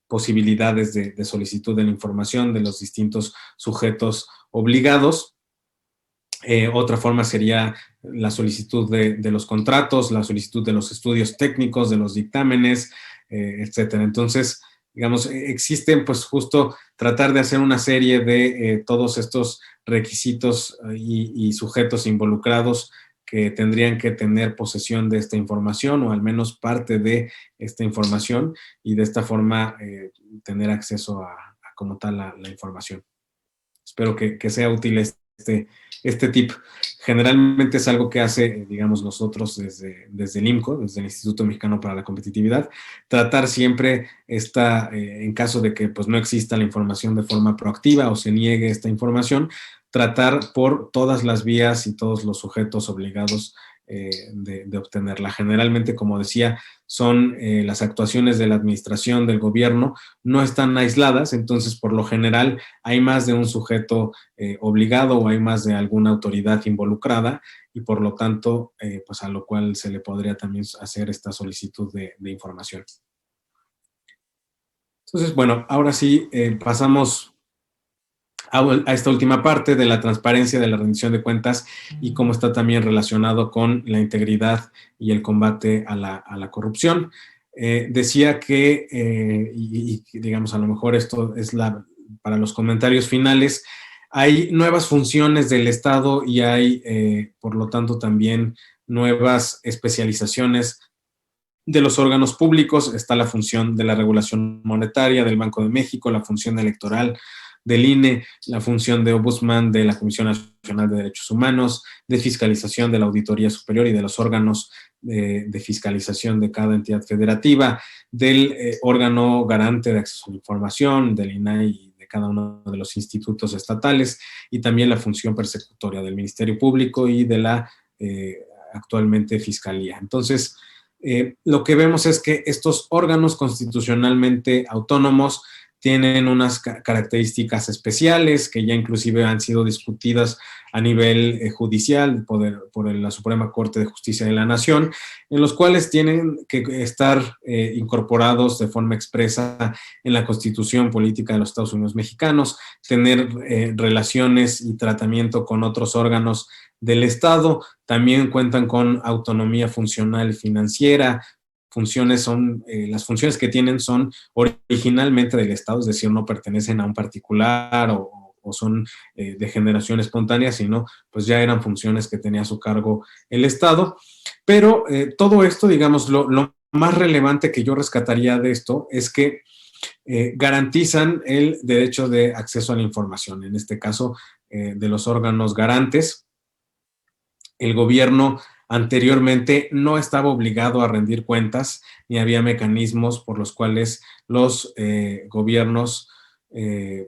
Speaker 1: posibilidades de solicitud de la información de los distintos sujetos obligados Otra forma sería la solicitud de los contratos, la solicitud de los estudios técnicos, de los dictámenes, etcétera. Entonces, digamos, existen pues justo tratar de hacer una serie de todos estos requisitos y sujetos involucrados que tendrían que tener posesión de esta información o al menos parte de esta información y de esta forma tener acceso a como tal la información. Espero que sea útil este tip. Generalmente es algo que hace, digamos, nosotros desde el IMCO, desde el Instituto Mexicano para la Competitividad, tratar siempre en caso de que pues, no exista la información de forma proactiva o se niegue esta información, tratar por todas las vías y todos los sujetos obligados de obtenerla. Generalmente, como decía, son las actuaciones de la administración, del gobierno, no están aisladas, entonces por lo general hay más de un sujeto obligado o hay más de alguna autoridad involucrada y por lo tanto, pues a lo cual se le podría también hacer esta solicitud de información. Entonces, bueno, ahora sí pasamos a esta última parte de la transparencia de la rendición de cuentas y cómo está también relacionado con la integridad y el combate a la corrupción. Decía que, y digamos, a lo mejor esto es para los comentarios finales, hay nuevas funciones del Estado y hay, por lo tanto, también nuevas especializaciones de los órganos públicos. Está la función de la regulación monetaria del Banco de México, la función electoral del INE, la función de ombudsman de la Comisión Nacional de Derechos Humanos, de fiscalización de la Auditoría Superior y de los órganos de fiscalización de cada entidad federativa, del órgano garante de acceso a la información, del INAI y de cada uno de los institutos estatales, y también la función persecutoria del Ministerio Público y de la actualmente Fiscalía. Entonces, lo que vemos es que estos órganos constitucionalmente autónomos tienen unas características especiales que ya inclusive han sido discutidas a nivel judicial por la Suprema Corte de Justicia de la Nación, en los cuales tienen que estar incorporados de forma expresa en la Constitución Política de los Estados Unidos Mexicanos, tener relaciones y tratamiento con otros órganos del Estado, también cuentan con autonomía funcional y financiera. Las funciones que tienen son originalmente del Estado, es decir, no pertenecen a un particular o son de generación espontánea, sino pues ya eran funciones que tenía a su cargo el Estado. Pero todo esto, digamos, lo más relevante que yo rescataría de esto es que garantizan el derecho de acceso a la información, en este caso de los órganos garantes. El gobierno anteriormente no estaba obligado a rendir cuentas ni había mecanismos por los cuales los gobiernos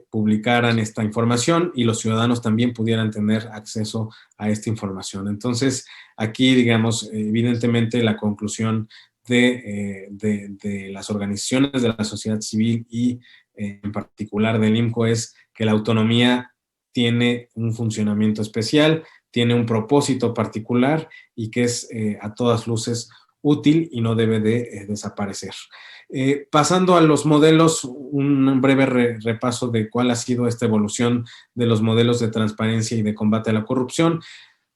Speaker 1: publicaran esta información y los ciudadanos también pudieran tener acceso a esta información. Entonces, aquí, digamos, evidentemente la conclusión de las organizaciones de la sociedad civil y en particular del IMCO es que la autonomía tiene un funcionamiento especial, tiene un propósito particular y que es a todas luces útil y no debe de desaparecer. Pasando a los modelos, un breve repaso de cuál ha sido esta evolución de los modelos de transparencia y de combate a la corrupción.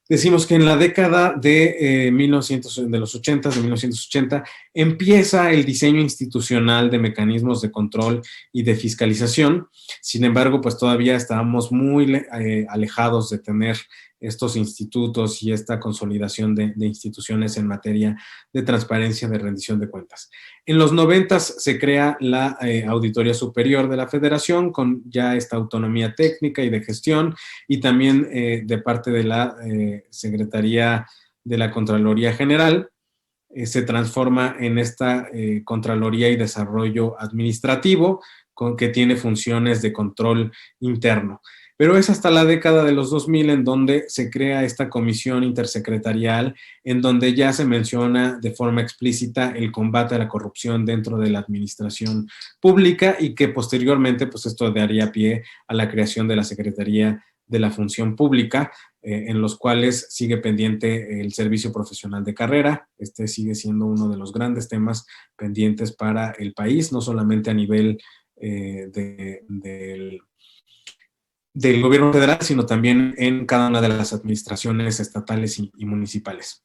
Speaker 1: Decimos que en la década de los 80, de 1980, empieza el diseño institucional de mecanismos de control y de fiscalización. Sin embargo, pues todavía estábamos muy alejados de tener estos institutos y esta consolidación de instituciones en materia de transparencia, de rendición de cuentas. En los 90 se crea la Auditoría Superior de la Federación con ya esta autonomía técnica y de gestión y también de parte de la Secretaría de la Contraloría General. Se transforma en esta Contraloría y Desarrollo Administrativo que tiene funciones de control interno. Pero es hasta la década de los 2000 en donde se crea esta comisión intersecretarial, en donde ya se menciona de forma explícita el combate a la corrupción dentro de la administración pública y que posteriormente, pues esto daría pie a la creación de la Secretaría de la Función Pública, en los cuales sigue pendiente el servicio profesional de carrera. Este sigue siendo uno de los grandes temas pendientes para el país, no solamente a nivel del del gobierno federal, sino también en cada una de las administraciones estatales y municipales.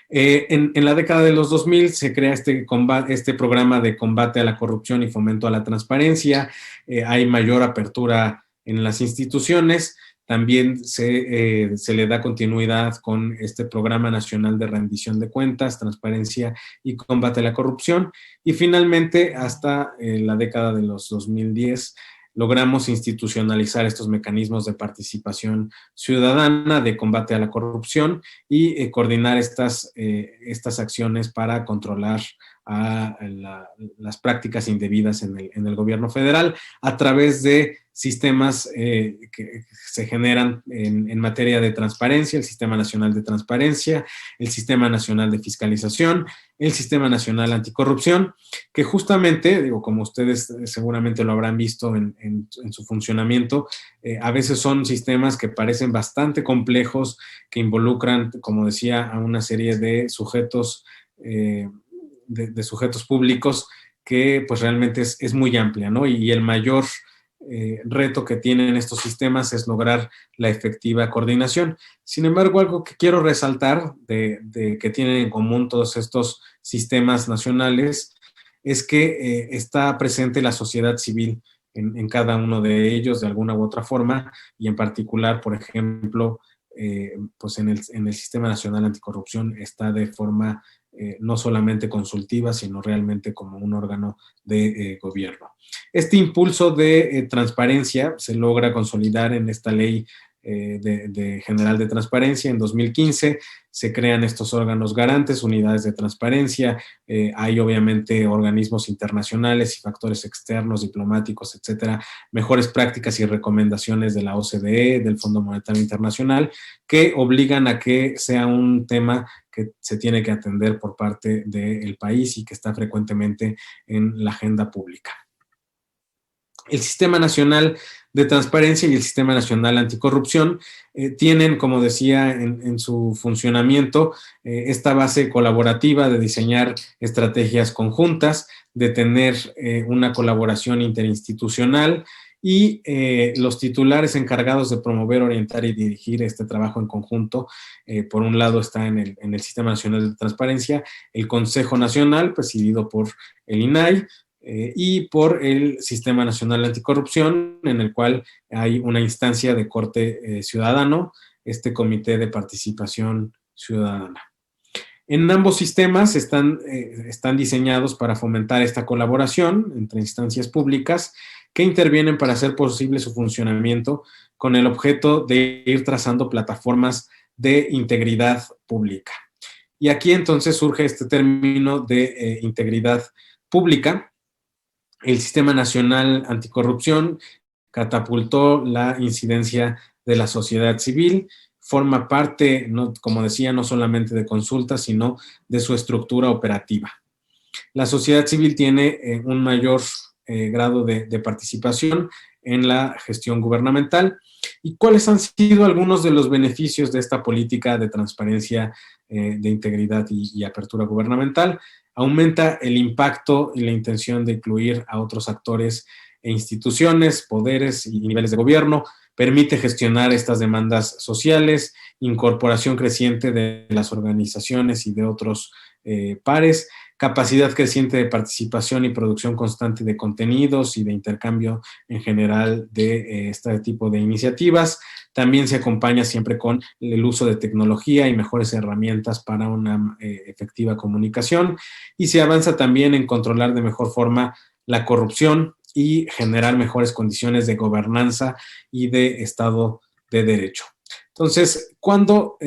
Speaker 1: En la década de los 2000 se crea este programa de combate a la corrupción y fomento a la transparencia. Hay mayor apertura en las instituciones. También se le da continuidad con este Programa Nacional de Rendición de Cuentas, Transparencia y Combate a la Corrupción. Y finalmente, hasta la década de los 2010, logramos institucionalizar estos mecanismos de participación ciudadana, de combate a la corrupción y coordinar estas acciones para controlar a las prácticas indebidas en el gobierno federal a través de sistemas que se generan en materia de transparencia, el Sistema Nacional de Transparencia, el Sistema Nacional de Fiscalización, el Sistema Nacional Anticorrupción, que justamente, digo, como ustedes seguramente lo habrán visto en su funcionamiento, a veces son sistemas que parecen bastante complejos, que involucran, como decía, a una serie de sujetos, de sujetos públicos que pues realmente es muy amplia, ¿no? Y el mayor reto que tienen estos sistemas es lograr la efectiva coordinación. Sin embargo, algo que quiero resaltar de que tienen en común todos estos sistemas nacionales es que está presente la sociedad civil en cada uno de ellos de alguna u otra forma, y en particular, por ejemplo, pues en el Sistema Nacional Anticorrupción está de forma no solamente consultiva, sino realmente como un órgano de gobierno. Este impulso de transparencia se logra consolidar en esta ley general de transparencia. En 2015 se crean estos órganos garantes, unidades de transparencia, hay obviamente organismos internacionales y factores externos, diplomáticos, etcétera, mejores prácticas y recomendaciones de la OCDE, del Fondo Monetario Internacional, que obligan a que sea un tema que se tiene que atender por parte del país y que está frecuentemente en la agenda pública. El Sistema Nacional de Transparencia y el Sistema Nacional Anticorrupción tienen, como decía, en su funcionamiento esta base colaborativa de diseñar estrategias conjuntas, de tener una colaboración interinstitucional y los titulares encargados de promover, orientar y dirigir este trabajo en conjunto. Por un lado está en el Sistema Nacional de Transparencia el Consejo Nacional, presidido por el INAI, y por el Sistema Nacional Anticorrupción, en el cual hay una instancia de corte ciudadano, este Comité de Participación Ciudadana. En ambos sistemas están diseñados para fomentar esta colaboración entre instancias públicas que intervienen para hacer posible su funcionamiento con el objeto de ir trazando plataformas de integridad pública. Y aquí entonces surge este término de integridad pública. El Sistema Nacional Anticorrupción catapultó la incidencia de la sociedad civil, forma parte, como decía, no solamente de consultas, sino de su estructura operativa. La sociedad civil tiene un mayor grado de participación en la gestión gubernamental. ¿Y cuáles han sido algunos de los beneficios de esta política de transparencia, de integridad y apertura gubernamental? Aumenta el impacto y la intención de incluir a otros actores e instituciones, poderes y niveles de gobierno, permite gestionar estas demandas sociales, incorporación creciente de las organizaciones y de otros pares, capacidad creciente de participación y producción constante de contenidos y de intercambio en general de este tipo de iniciativas. También se acompaña siempre con el uso de tecnología y mejores herramientas para una efectiva comunicación, y se avanza también en controlar de mejor forma la corrupción y generar mejores condiciones de gobernanza y de Estado de Derecho. Entonces, cuando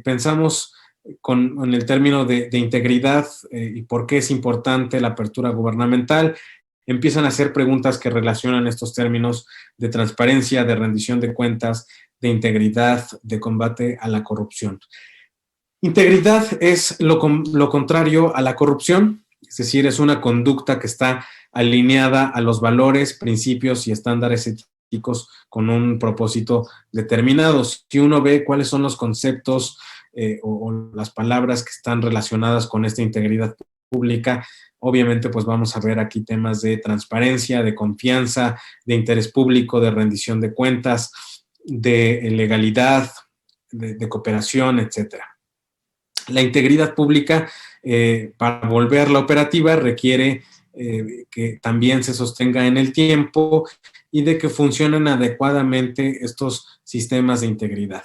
Speaker 1: pensamos con el término de integridad y por qué es importante la apertura gubernamental, empiezan a hacer preguntas que relacionan estos términos de transparencia, de rendición de cuentas, de integridad, de combate a la corrupción. Integridad es lo contrario a la corrupción, es decir, es una conducta que está alineada a los valores, principios y estándares éticos con un propósito determinado. Si uno ve cuáles son los conceptos o las palabras que están relacionadas con esta integridad pública, Obviamente, pues vamos a ver aquí temas de transparencia, de confianza, de interés público, de rendición de cuentas, de legalidad, de cooperación, etcétera. La integridad pública, para volverla operativa, requiere que también se sostenga en el tiempo y de que funcionen adecuadamente estos sistemas de integridad.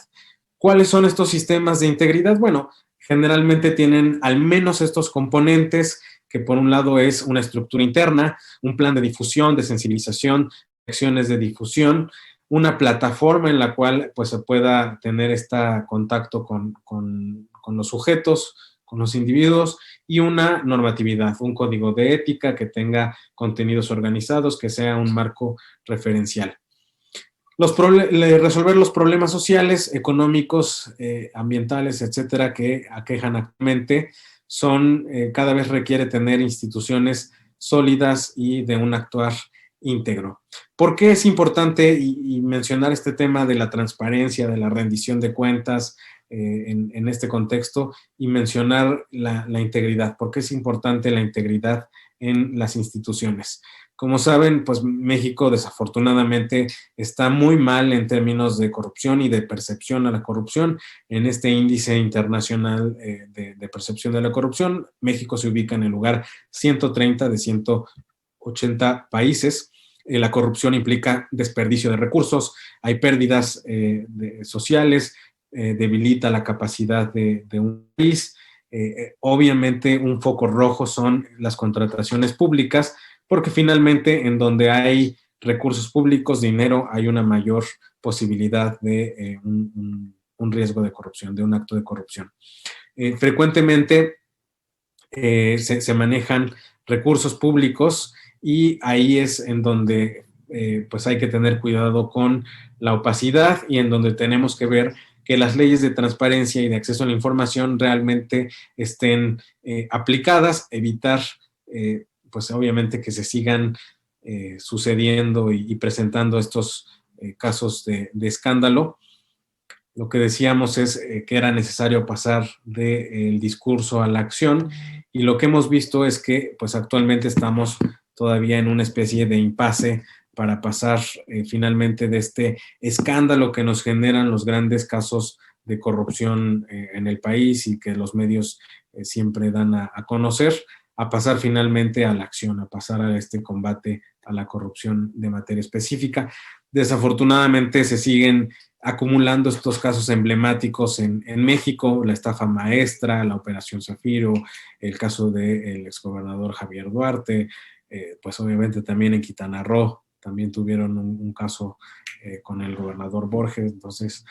Speaker 1: ¿Cuáles son estos sistemas de integridad? Bueno, generalmente tienen al menos estos componentes, que por un lado es una estructura interna, un plan de difusión, de sensibilización, acciones de difusión, una plataforma en la cual pues, se pueda tener este contacto con los sujetos, con los individuos, y una normatividad, un código de ética que tenga contenidos organizados, que sea un marco referencial. Resolver los problemas sociales, económicos, ambientales, etcétera, que aquejan actualmente, cada vez requiere tener instituciones sólidas y de un actuar íntegro. ¿Por qué es importante y mencionar este tema de la transparencia, de la rendición de cuentas en este contexto, y mencionar la integridad? ¿Por qué es importante la integridad en las instituciones? Como saben, pues México desafortunadamente está muy mal en términos de corrupción y de percepción a la corrupción. En este índice internacional de percepción de la corrupción, México se ubica en el lugar 130 de 180 países. La corrupción implica desperdicio de recursos, hay pérdidas sociales, debilita la capacidad de un país. Obviamente un foco rojo son las contrataciones públicas, porque finalmente en donde hay recursos públicos, dinero, hay una mayor posibilidad de un riesgo de corrupción, de un acto de corrupción. Frecuentemente se manejan recursos públicos y ahí es en donde pues hay que tener cuidado con la opacidad y en donde tenemos que ver que las leyes de transparencia y de acceso a la información realmente estén aplicadas, evitar pues obviamente que se sigan sucediendo y presentando estos casos de escándalo. Lo que decíamos es que era necesario pasar del discurso a la acción, y lo que hemos visto es que pues actualmente estamos todavía en una especie de impasse para pasar finalmente de este escándalo que nos generan los grandes casos de corrupción en el país y que los medios siempre dan a conocer, a pasar finalmente a la acción, a pasar a este combate a la corrupción de materia específica. Desafortunadamente se siguen acumulando estos casos emblemáticos en México, la estafa maestra, la Operación Zafiro, el caso del exgobernador Javier Duarte, pues obviamente también en Quintana Roo también tuvieron un caso con el gobernador Borges. Entonces,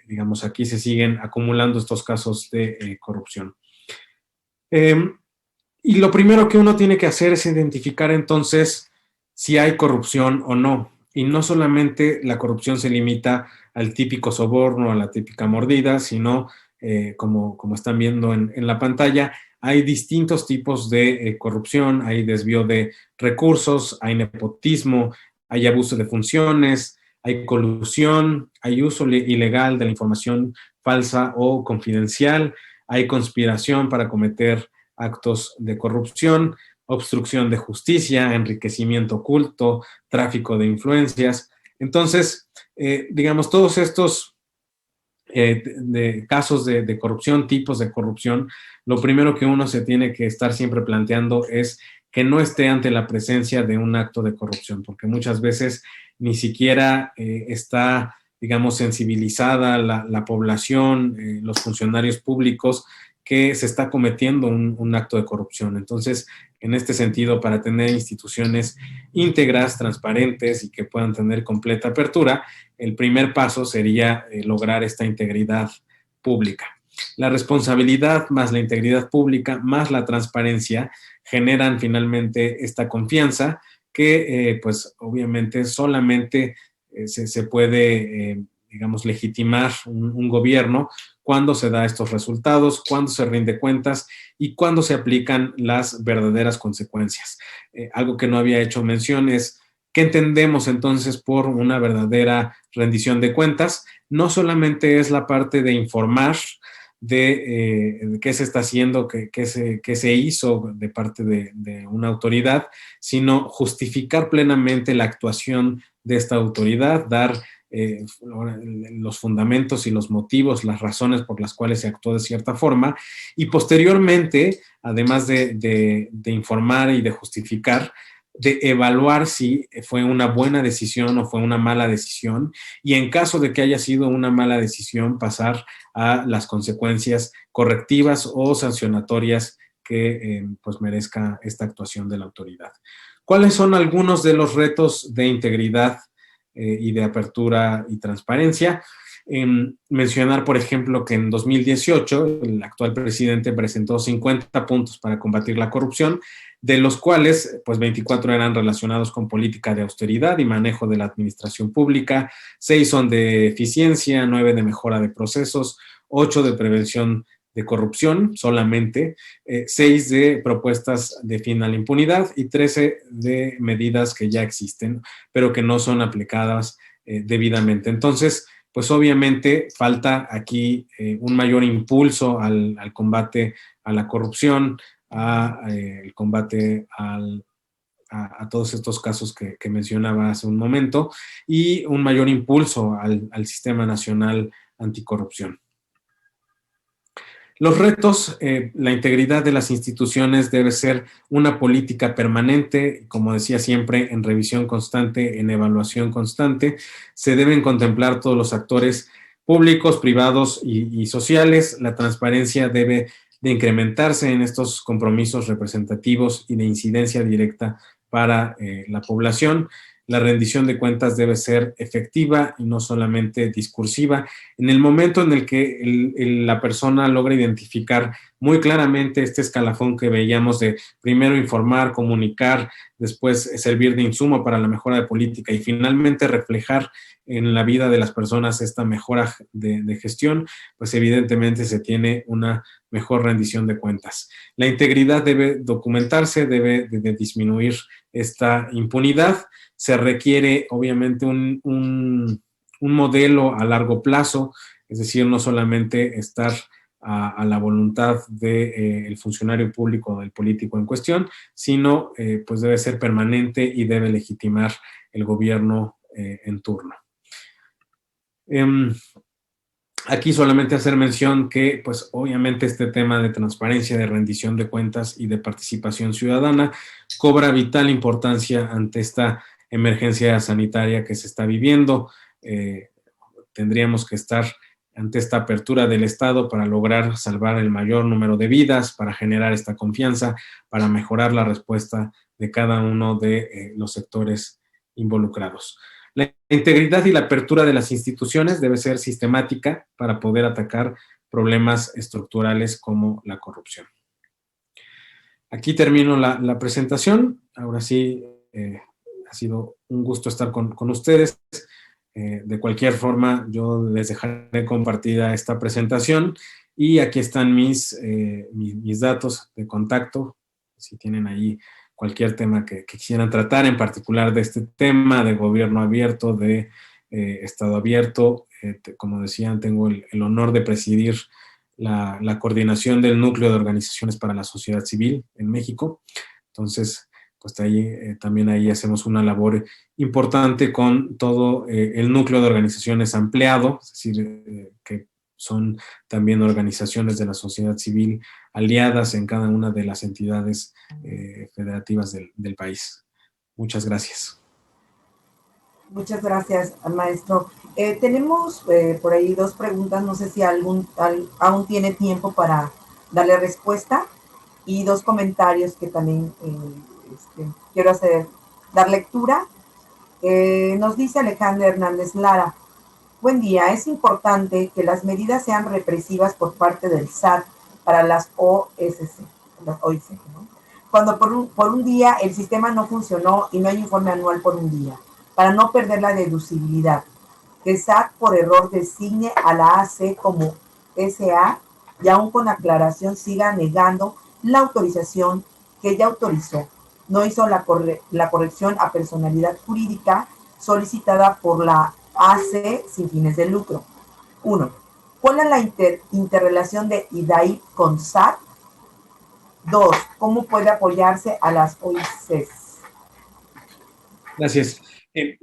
Speaker 1: digamos, aquí se siguen acumulando estos casos de corrupción. Y lo primero que uno tiene que hacer es identificar entonces si hay corrupción o no. Y no solamente la corrupción se limita al típico soborno, a la típica mordida, sino, como están viendo en la pantalla, hay distintos tipos de corrupción, hay desvío de recursos, hay nepotismo, hay abuso de funciones, hay colusión, hay uso ilegal de la información falsa o confidencial, hay conspiración para cometer actos de corrupción, obstrucción de justicia, enriquecimiento oculto, tráfico de influencias. Entonces, digamos, todos estos de casos de corrupción, tipos de corrupción, lo primero que uno se tiene que estar siempre planteando es que no esté ante la presencia de un acto de corrupción, porque muchas veces ni siquiera está, digamos, sensibilizada la población, los funcionarios públicos, que se está cometiendo un acto de corrupción. Entonces, en este sentido, para tener instituciones íntegras, transparentes y que puedan tener completa apertura, el primer paso sería lograr esta integridad pública. La responsabilidad más la integridad pública más la transparencia generan finalmente esta confianza que, pues, obviamente solamente se puede, digamos, legitimar un gobierno cuando se da estos resultados, cuando se rinde cuentas y cuando se aplican las verdaderas consecuencias. Algo que no había hecho mención es ¿qué entendemos entonces por una verdadera rendición de cuentas? No solamente es la parte de informar, de qué se está haciendo, qué se hizo de parte de una autoridad, sino justificar plenamente la actuación de esta autoridad, dar los fundamentos y los motivos, las razones por las cuales se actuó de cierta forma, y posteriormente, además de informar y de justificar, de evaluar si fue una buena decisión o fue una mala decisión, y en caso de que haya sido una mala decisión, pasar a las consecuencias correctivas o sancionatorias que pues merezca esta actuación de la autoridad. ¿Cuáles son algunos de los retos de integridad y de apertura y transparencia? Mencionar, por ejemplo, que en 2018 el actual presidente presentó 50 puntos para combatir la corrupción, de los cuales pues 24 eran relacionados con política de austeridad y manejo de la administración pública, 6 son de eficiencia, 9 de mejora de procesos, 8 de prevención de corrupción solamente, 6 de propuestas de fin a la impunidad y 13 de medidas que ya existen, pero que no son aplicadas debidamente. Entonces, pues obviamente falta aquí un mayor impulso al combate a la corrupción, el combate a todos estos casos que mencionaba hace un momento, y un mayor impulso al Sistema Nacional Anticorrupción. Los retos, la integridad de las instituciones debe ser una política permanente, como decía siempre, en revisión constante, en evaluación constante. Se deben contemplar todos los actores públicos, privados y sociales. La transparencia debe de incrementarse en estos compromisos representativos y de incidencia directa para la población. La rendición de cuentas debe ser efectiva y no solamente discursiva. En el momento en el que la persona logra identificar muy claramente este escalafón que veíamos de primero informar, comunicar, después servir de insumo para la mejora de política y finalmente reflejar en la vida de las personas esta mejora de gestión, pues evidentemente se tiene una mejor rendición de cuentas. La integridad debe documentarse, debe de disminuir esta impunidad. Se requiere obviamente un modelo a largo plazo, es decir, no solamente estar a la voluntad del funcionario público o del político en cuestión, sino pues debe ser permanente y debe legitimar el gobierno en turno. Aquí solamente hacer mención que, pues obviamente este tema de transparencia, de rendición de cuentas y de participación ciudadana cobra vital importancia ante esta emergencia sanitaria que se está viviendo. Tendríamos que estar ante esta apertura del Estado para lograr salvar el mayor número de vidas, para generar esta confianza, para mejorar la respuesta de cada uno de los sectores involucrados. La integridad y la apertura de las instituciones debe ser sistemática para poder atacar problemas estructurales como la corrupción. Aquí termino la presentación. Ahora sí, ha sido un gusto estar con ustedes. De cualquier forma, yo les dejaré compartida esta presentación y aquí están mis datos de contacto, si tienen ahí cualquier tema que quisieran tratar, en particular de este tema de gobierno abierto, de Estado abierto. Como decían, tengo el honor de presidir la coordinación del Núcleo de Organizaciones para la Sociedad Civil en México. Entonces, pues también ahí hacemos una labor importante con todo el núcleo de organizaciones ampliado, es decir, que son también organizaciones de la sociedad civil aliadas en cada una de las entidades federativas del país. Muchas gracias.
Speaker 2: Muchas gracias, maestro. Tenemos por ahí 2 preguntas, no sé si aún tiene tiempo para darle respuesta, y 2 comentarios que también quiero dar lectura. Nos dice Alejandra Hernández Lara: buen día, es importante que las medidas sean represivas por parte del SAT para las OIC, ¿no? Cuando por un día el sistema no funcionó y no hay informe anual por un día, para no perder la deducibilidad. Que SAT por error designe a la AC como SA y aún con aclaración siga negando la autorización que ya autorizó. No hizo la corrección a personalidad jurídica solicitada por la AC sin fines de lucro. 1. ¿Cuál es la interrelación de IDAIP con SAT? 2. ¿Cómo puede apoyarse a las OICs?
Speaker 1: Gracias.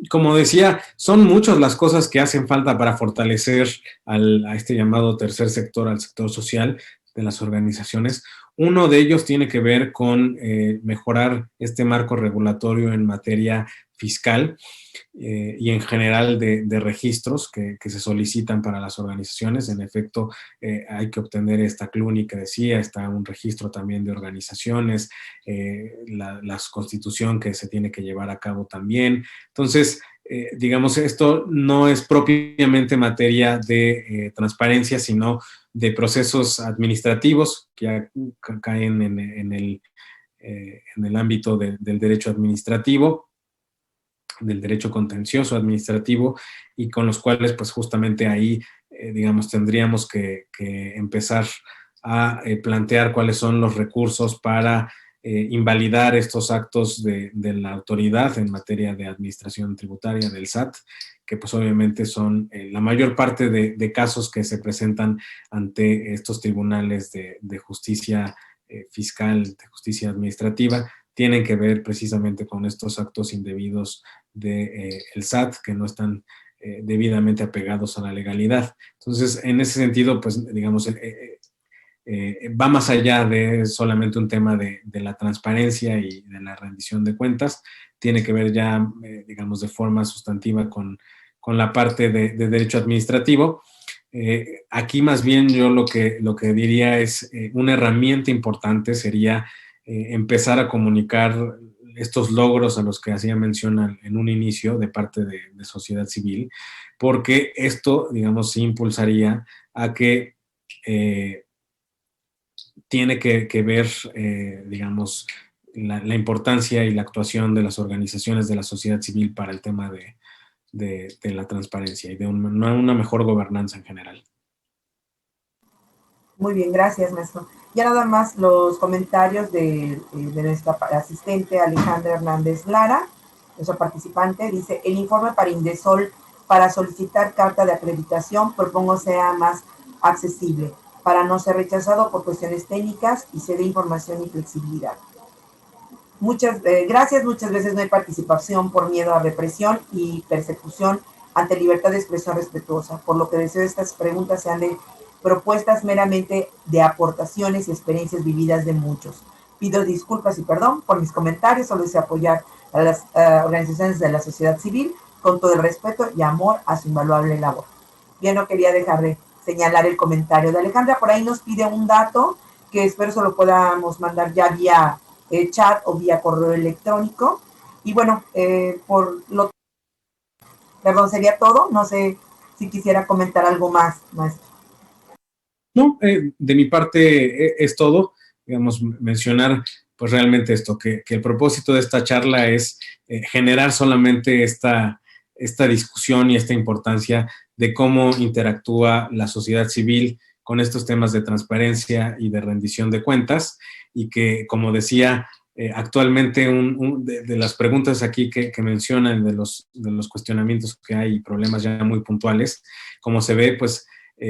Speaker 1: Como decía, son muchas las cosas que hacen falta para fortalecer a este llamado tercer sector, al sector social de las organizaciones. Uno de ellos tiene que ver con mejorar este marco regulatorio en materia fiscal y en general de registros que se solicitan para las organizaciones. En efecto, hay que obtener esta CLUNI que decía, está un registro también de organizaciones, la constitución que se tiene que llevar a cabo también. Entonces, digamos, esto no es propiamente materia de transparencia, sino de procesos administrativos que ya caen en el ámbito del derecho administrativo, del derecho contencioso administrativo, y con los cuales pues justamente ahí digamos tendríamos que empezar a plantear cuáles son los recursos para invalidar estos actos de la autoridad en materia de administración tributaria del SAT, que pues obviamente son la mayor parte de casos que se presentan ante estos tribunales de justicia fiscal, de justicia administrativa, tienen que ver precisamente con estos actos indebidos del SAT que no están debidamente apegados a la legalidad. Entonces, en ese sentido, pues, digamos, va más allá de solamente un tema de la transparencia y de la rendición de cuentas, tiene que ver ya, digamos, de forma sustantiva con la parte de derecho administrativo. Aquí más bien yo lo que diría es una herramienta importante sería empezar a comunicar estos logros a los que hacía mención en un inicio de parte de sociedad civil, porque esto, digamos, sí impulsaría a que tiene que ver, digamos, la importancia y la actuación de las organizaciones de la sociedad civil para el tema de la transparencia y de una mejor gobernanza en general.
Speaker 2: Muy bien, gracias, maestro. Ya nada más los comentarios de nuestra asistente Alejandra Hernández Lara, nuestra participante, dice, el informe para Indesol para solicitar carta de acreditación propongo sea más accesible para no ser rechazado por cuestiones técnicas y se dé información y flexibilidad. Muchas gracias, muchas veces no hay participación por miedo a represión y persecución ante libertad de expresión respetuosa, por lo que deseo estas preguntas sean de propuestas meramente de aportaciones y experiencias vividas de muchos. Pido disculpas y perdón por mis comentarios, solo deseo apoyar a las organizaciones de la sociedad civil con todo el respeto y amor a su invaluable labor. Ya no quería dejar de señalar el comentario de Alejandra, por ahí nos pide un dato que espero se lo podamos mandar ya vía chat o vía correo electrónico. Y bueno, perdón, sería todo. No sé si quisiera comentar algo más, maestro.
Speaker 1: No, de mi parte es todo. Digamos, mencionar pues realmente esto, que el propósito de esta charla es generar solamente esta discusión y esta importancia de cómo interactúa la sociedad civil con estos temas de transparencia y de rendición de cuentas, y que, como decía, actualmente de las preguntas aquí que mencionan, de los cuestionamientos que hay, problemas ya muy puntuales, como se ve, pues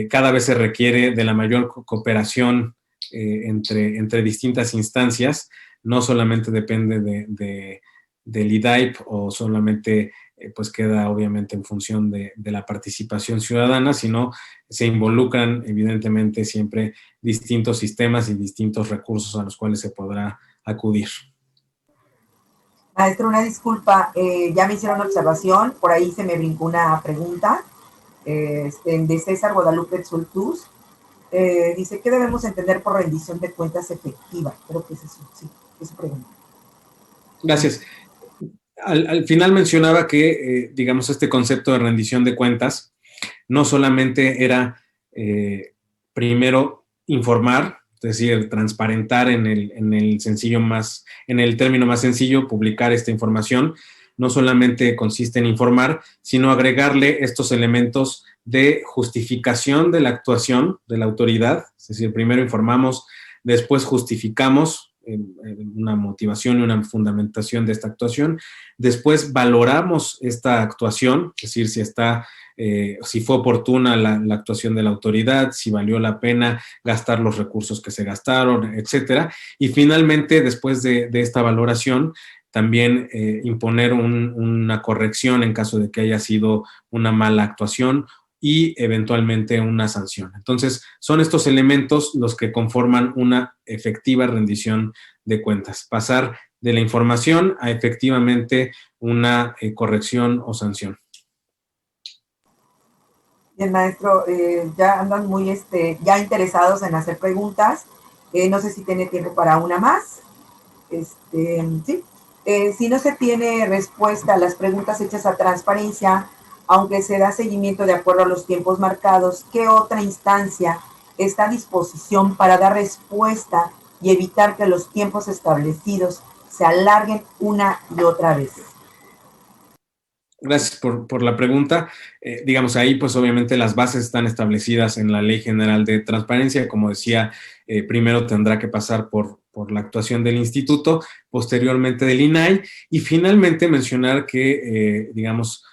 Speaker 1: cada vez se requiere de la mayor cooperación entre distintas instancias, no solamente depende del IDAIP o solamente pues queda obviamente en función de la participación ciudadana, sino se involucran evidentemente siempre distintos sistemas y distintos recursos a los cuales se podrá acudir.
Speaker 2: Maestro, una disculpa, ya me hicieron una observación, por ahí se me brincó una pregunta de César Guadalupe Zultús. Dice, ¿qué debemos entender por rendición de cuentas efectiva? Creo que es eso, sí, es su pregunta.
Speaker 1: Gracias. Al final mencionaba que, digamos, este concepto de rendición de cuentas no solamente era, primero, informar, es decir, transparentar en el término más sencillo, publicar esta información, no solamente consiste en informar, sino agregarle estos elementos de justificación de la actuación de la autoridad, es decir, primero informamos, después justificamos una motivación y una fundamentación de esta actuación, después valoramos esta actuación, es decir, si está si fue oportuna la actuación de la autoridad, si valió la pena gastar los recursos que se gastaron, etcétera. Y finalmente, después de esta valoración, también imponer una corrección en caso de que haya sido una mala actuación y eventualmente una sanción. Entonces, son estos elementos los que conforman una efectiva rendición de cuentas. Pasar de la información a efectivamente una corrección o sanción.
Speaker 2: Bien, maestro, ya andan muy ya interesados en hacer preguntas. No sé si tiene tiempo para una más. Sí. Si no se tiene respuesta a las preguntas hechas a transparencia, aunque se da seguimiento de acuerdo a los tiempos marcados, ¿qué otra instancia está a disposición para dar respuesta y evitar que los tiempos establecidos se alarguen una y otra vez?
Speaker 1: Gracias por la pregunta. Digamos, ahí pues obviamente las bases están establecidas en la Ley General de Transparencia. Como decía, primero tendrá que pasar por la actuación del instituto, posteriormente del INAI y finalmente mencionar que, digamos,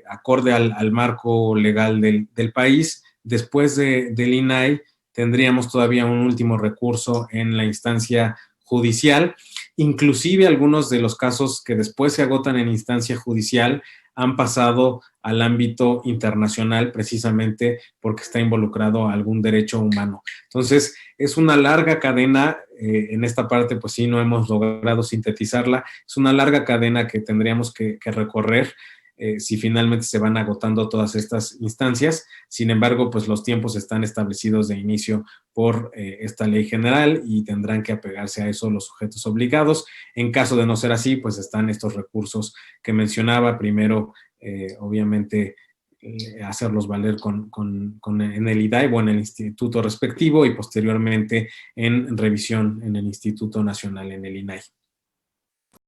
Speaker 1: acorde al marco legal del país, después del INAI tendríamos todavía un último recurso en la instancia judicial. Inclusive algunos de los casos que después se agotan en instancia judicial han pasado al ámbito internacional precisamente porque está involucrado algún derecho humano. Entonces, es una larga cadena, en esta parte pues sí no hemos logrado sintetizarla, es una larga cadena que tendríamos que recorrer si finalmente se van agotando todas estas instancias. Sin embargo, pues los tiempos están establecidos de inicio por esta ley general y tendrán que apegarse a eso los sujetos obligados. En caso de no ser así, pues están estos recursos que mencionaba. Primero, obviamente, hacerlos valer en el IDAI o en el instituto respectivo y posteriormente en revisión en el Instituto Nacional, en el INAI.